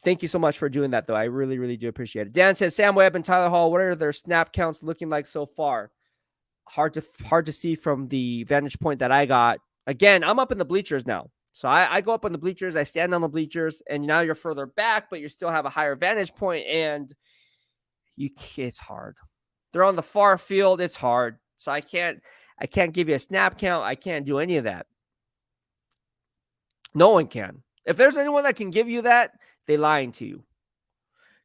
Thank you so much for doing that, though. I really, really do appreciate it. Dan says, Sam Webb and Tyler Hall, what are their snap counts looking like so far? Hard to see from the vantage point that I got. Again, I'm up in the bleachers now. So I go up on the bleachers, I stand on the bleachers, and now you're further back, but you still have a higher vantage point, and it's hard. They're on the far field. It's hard. So I can't give you a snap count. I can't do any of that. No one can. If there's anyone that can give you that, they're lying to you.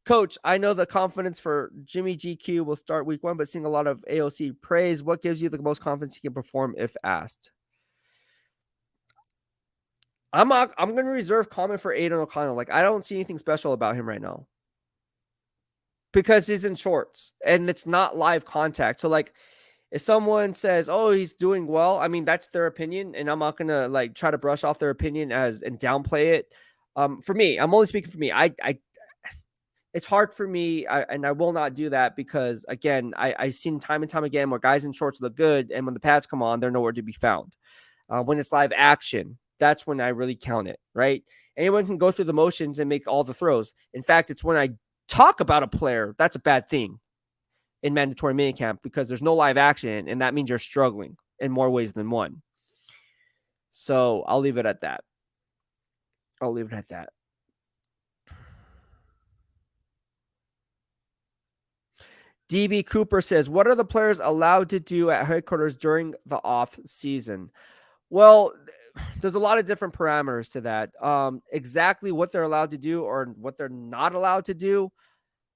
Coach, I know the confidence for Jimmy GQ will start week 1, but seeing a lot of AOC praise. What gives you the most confidence he can perform if asked? I'm going to reserve comment for Aiden O'Connell. Like, I don't see anything special about him right now, because he's in shorts and it's not live contact. So like, if someone says, "Oh, he's doing well," I mean, that's their opinion, and I'm not gonna like try to brush off their opinion and downplay it. For me, I'm only speaking for me. It's hard for me, and I will not do that, because again, I've seen time and time again where guys in shorts look good, and when the pads come on, they're nowhere to be found. When it's live action, that's when I really count it, right? Anyone can go through the motions and make all the throws. In fact, it's when I talk about a player that's a bad thing in mandatory minicamp, because there's no live action, and that means you're struggling in more ways than one. So I'll leave it at that. DB Cooper says, what are the players allowed to do at headquarters during the off season? Well, there's a lot of different parameters to that. Exactly what they're allowed to do or what they're not allowed to do.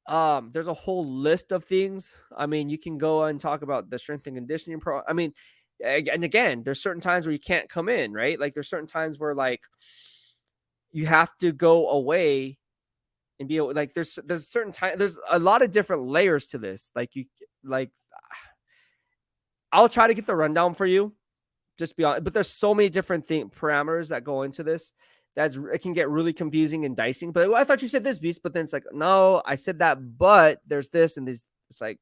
There's a whole list of things. I mean, you can go and talk about the strength and conditioning pro. I mean, and again, there's certain times where you can't come in, right? Like there's certain times where like you have to go away and be able, like there's certain time, there's a lot of different layers to this. Like I'll try to get the rundown for you, just be honest, but there's so many different parameters that go into this. It can get really confusing and dicing. But I thought you said this, Beast, but then it's like, no, I said that, but there's this and this. It's like,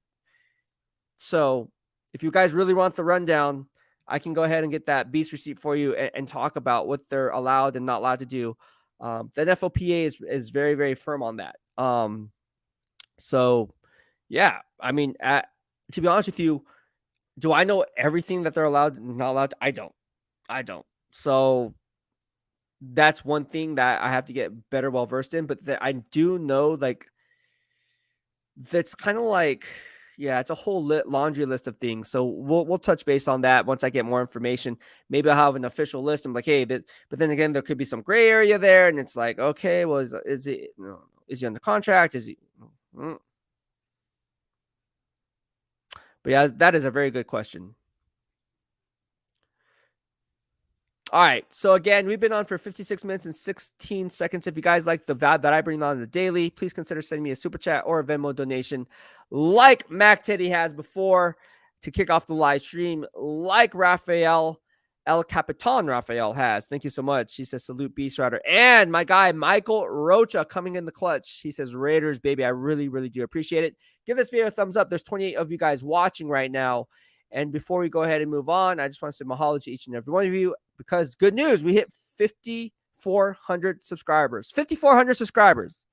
so if you guys really want the rundown, I can go ahead and get that Beast receipt for you and talk about what they're allowed and not allowed to do. The NFLPA is very, very firm on that. So yeah, I mean, to be honest with you, do I know everything that they're allowed and not allowed? I don't. So that's one thing that I have to get better well versed in. But I do know, like, that's kind of like, yeah, it's a whole laundry list of things. So we'll touch base on that once I get more information. Maybe I'll have an official list. I'm like, hey, but then again, there could be some gray area there, and it's like, okay, well, is he under contract? Is he? But yeah, that is a very good question. All right. So again, we've been on for 56 minutes and 16 seconds. If you guys like the vibe that I bring on the daily, please consider sending me a super chat or a Venmo donation like Mac Teddy has before to kick off the live stream, like Raphael, El Capitan Raphael has. Thank you so much. He says, salute Beastwriter. And my guy, Michael Rocha, coming in the clutch. He says, Raiders, baby. I really, really do appreciate it. Give this video a thumbs up. There's 28 of you guys watching right now. And before we go ahead and move on, I just want to say mahalo to each and every one of you, because good news, we hit 5,400 subscribers. 5,400 subscribers.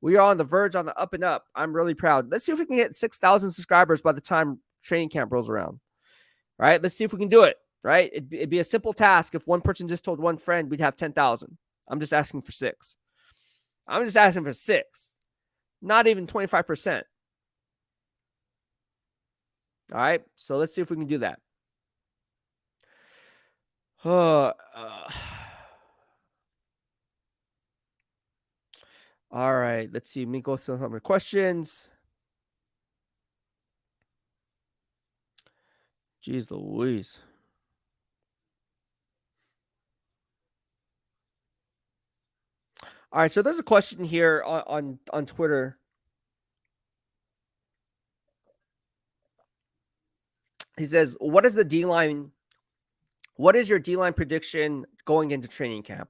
We are on the verge, on the up and up. I'm really proud. Let's see if we can get 6,000 subscribers by the time training camp rolls around. All right, let's see if we can do it. Right? It'd be a simple task. If one person just told one friend, we'd have 10,000. I'm just asking for 6. I'm just asking for 6. Not even 25%. All right, so let's see if we can do that. All right, let's see. Let me go through some of my questions. Jeez Louise. All right, so there's a question here on Twitter. He says, what is the D-line? What is your D-line prediction going into training camp?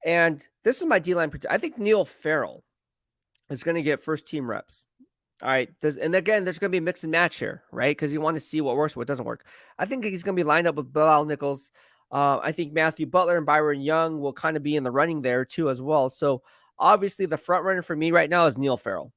And this is my D-line prediction. I think Neil Farrell is going to get first team reps. All right. And again, there's going to be a mix and match here, right? Because you want to see what works, what doesn't work. I think he's going to be lined up with Bilal Nichols. I think Matthew Butler and Byron Young will kind of be in the running there too as well. So obviously the front runner for me right now is Neil Farrell.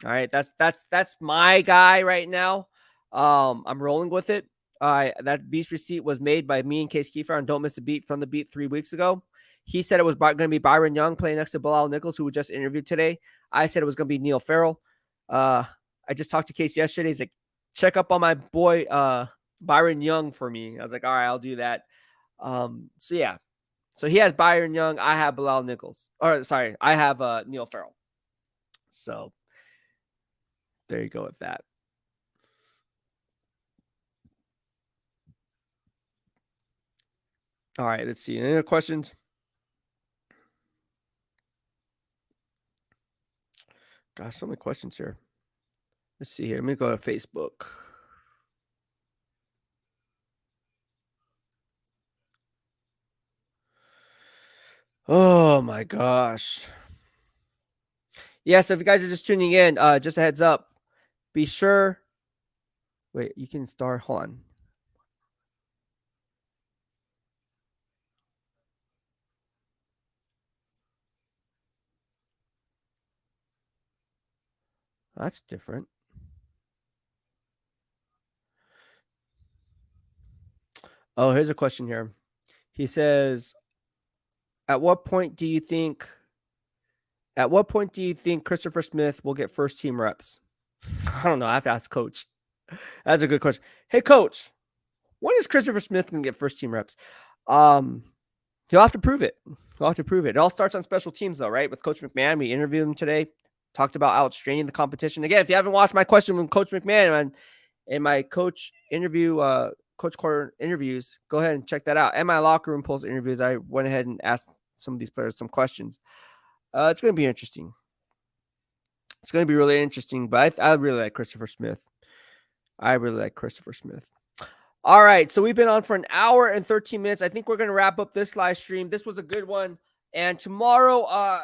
All right. That's my guy right now. I'm rolling with it. That Beast receipt was made by me and Case Kiefer on Don't Miss a Beat from the Beat 3 weeks ago. He said it was going to be Byron Young playing next to Bilal Nichols, who we just interviewed today. I said it was going to be Neil Farrell. I just talked to Case yesterday. He's like, check up on my boy Byron Young for me. I was like, all right, I'll do that. So yeah. So he has Byron Young. I have Bilal Nichols. Or sorry, I have Neil Farrell. So there you go with that. All right, let's see. Any other questions? Gosh, so many questions here. Let's see here. Let me go to Facebook. Oh my gosh. Yeah, so if you guys are just tuning in, just a heads up. Be sure. Wait, you can start. Hold on. That's different. Oh, here's a question here. He says, at what point do you think Christopher Smith will get first team reps? I don't know. I have to ask Coach. That's a good question. Hey, Coach, when is Christopher Smith going to get first team reps? He'll have to prove it. It all starts on special teams, though, right? With Coach McMahon, we interviewed him today. Talked about outstraining the competition. Again, if you haven't watched my question with Coach McMahon and my coach interview, Coach Corner interviews, go ahead and check that out. And my locker room polls interviews, I went ahead and asked some of these players some questions. It's going to be interesting. It's going to be really interesting, but I really like Christopher Smith. All right, so we've been on for an hour and 13 minutes. I think we're going to wrap up this live stream. This was a good one. And tomorrow,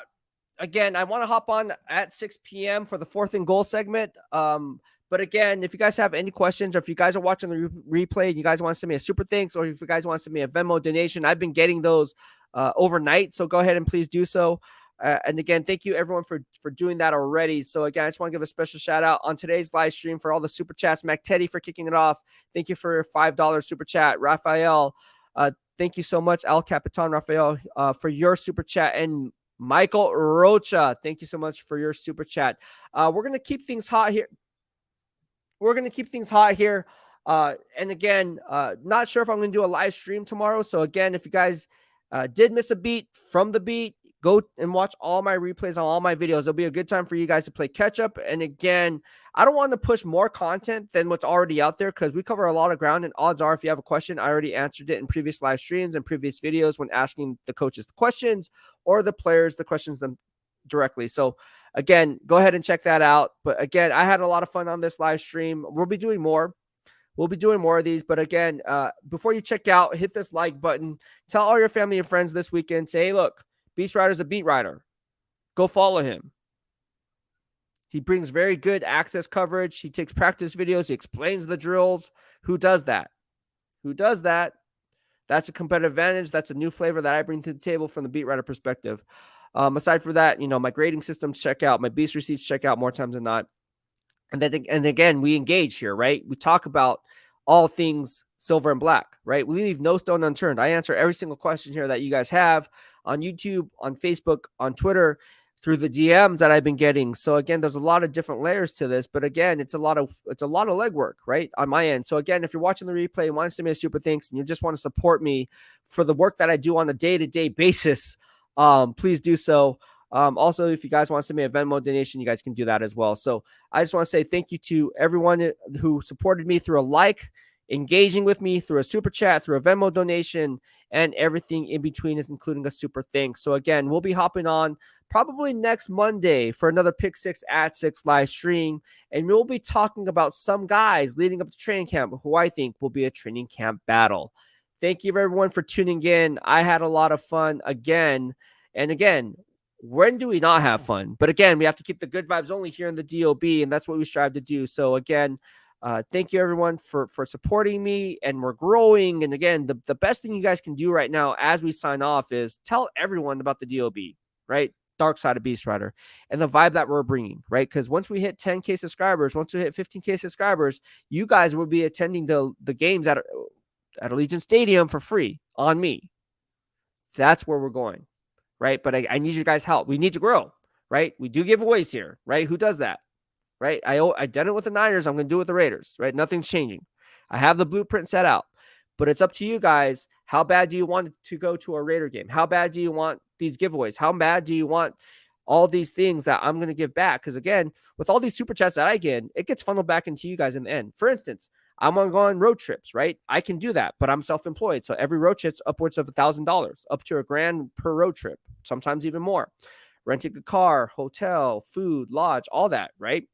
again, I want to hop on at 6 p.m. for the 4th and goal segment. But again, if you guys have any questions or if you guys are watching the replay and you guys want to send me a super thanks or if you guys want to send me a Venmo donation, I've been getting those overnight. So go ahead and please do so. And again, thank you everyone for doing that already. So again, I just want to give a special shout out on today's live stream for all the super chats. Mac Teddy for kicking it off. Thank you for your $5 super chat. Raphael, thank you so much. El Capitan Raphael for your super chat. And Michael Rocha, thank you so much for your super chat. We're going to keep things hot here. And again, not sure if I'm going to do a live stream tomorrow. So again, if you guys did miss a beat from the beat, go and watch all my replays on all my videos. It'll be a good time for you guys to play catch up. And again, I don't want to push more content than what's already out there because we cover a lot of ground. And odds are, if you have a question, I already answered it in previous live streams and previous videos when asking the coaches the questions or the players the questions them directly. So again, go ahead and check that out. But again, I had a lot of fun on this live stream. We'll be doing more. Of these. But again, before you check out, hit this like button. Tell all your family and friends this weekend. Say, hey, look, Beastwriter's a beat writer. Go follow him. He brings very good access coverage. He takes practice videos. He explains the drills. Who does that? That's a competitive advantage. That's a new flavor that I bring to the table from the beat writer perspective. Aside from that, my grading systems check out. My Beast receipts check out more times than not. And again, we engage here, right? We talk about all things silver and black, right? We leave no stone unturned. I answer every single question here that you guys have on YouTube, on Facebook, on Twitter, through the DMs that I've been getting. So again, there's a lot of different layers to this, but again, it's a lot of legwork, right, on my end. So again, if you're watching the replay and want to send me a super thanks and you just want to support me for the work that I do on a day-to-day basis, please do so. Also, if you guys want to send me a Venmo donation, you guys can do that as well. So I just want to say thank you to everyone who supported me through a like, engaging with me through a super chat, through a Venmo donation, and everything in between, is including a super thanks. So again, we'll be hopping on probably next Monday for another Pick 6 at 6 live stream. And we'll be talking about some guys leading up to training camp who I think will be a training camp battle. Thank you everyone for tuning in. I had a lot of fun again. And again, when do we not have fun? But again, we have to keep the good vibes only here in the DOB, and that's what we strive to do. So again, thank you everyone for supporting me, and we're growing. And again, the best thing you guys can do right now as we sign off is tell everyone about the DOB, right? Dark Side of Beastwriter and the vibe that we're bringing, right? Because once we hit 10K subscribers, once we hit 15K subscribers, you guys will be attending the games at Allegiant Stadium for free on me. That's where we're going, right? But I need you guys' help. We need to grow, right? We do giveaways here, right? Who does that? Right? I did it with the Niners. I'm going to do it with the Raiders, right? Nothing's changing. I have the blueprint set out, but it's up to you guys. How bad do you want to go to a Raider game? How bad do you want these giveaways? How bad do you want all these things that I'm going to give back? Because again, with all these super chats that I get, it gets funneled back into you guys in the end. For instance, I'm on going road trips, right? I can do that, but I'm self-employed. So every road trip's upwards of $1,000, up to $1,000 per road trip, sometimes even more. Renting a car, hotel, food, lodge, all that, right?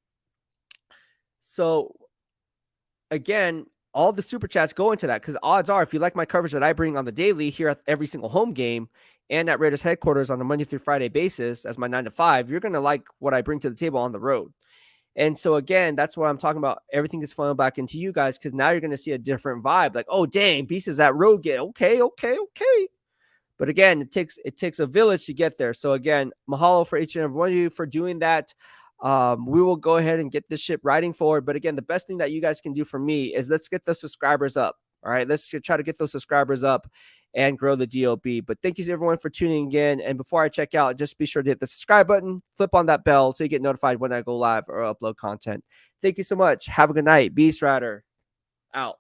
So again, all the super chats go into that because odds are, if you like my coverage that I bring on the daily here at every single home game and at Raiders headquarters on a Monday through Friday basis as my 9 to 5, you're going to like what I bring to the table on the road. And so again, that's what I'm talking about. Everything is funneled back into you guys because now you're going to see a different vibe. Like, oh, dang, Beast is that road game. Okay. But again, it takes a village to get there. So again, mahalo for each and every one of you for doing that. We will go ahead and get this ship riding forward. But again, the best thing that you guys can do for me is let's get the subscribers up. All right, let's try to get those subscribers up and grow the DOB. But thank you to everyone for tuning in. And before I check out, just be sure to hit the subscribe button, flip on that bell so you get notified when I go live or upload content. Thank you so much. Have a good night. Beastwriter out.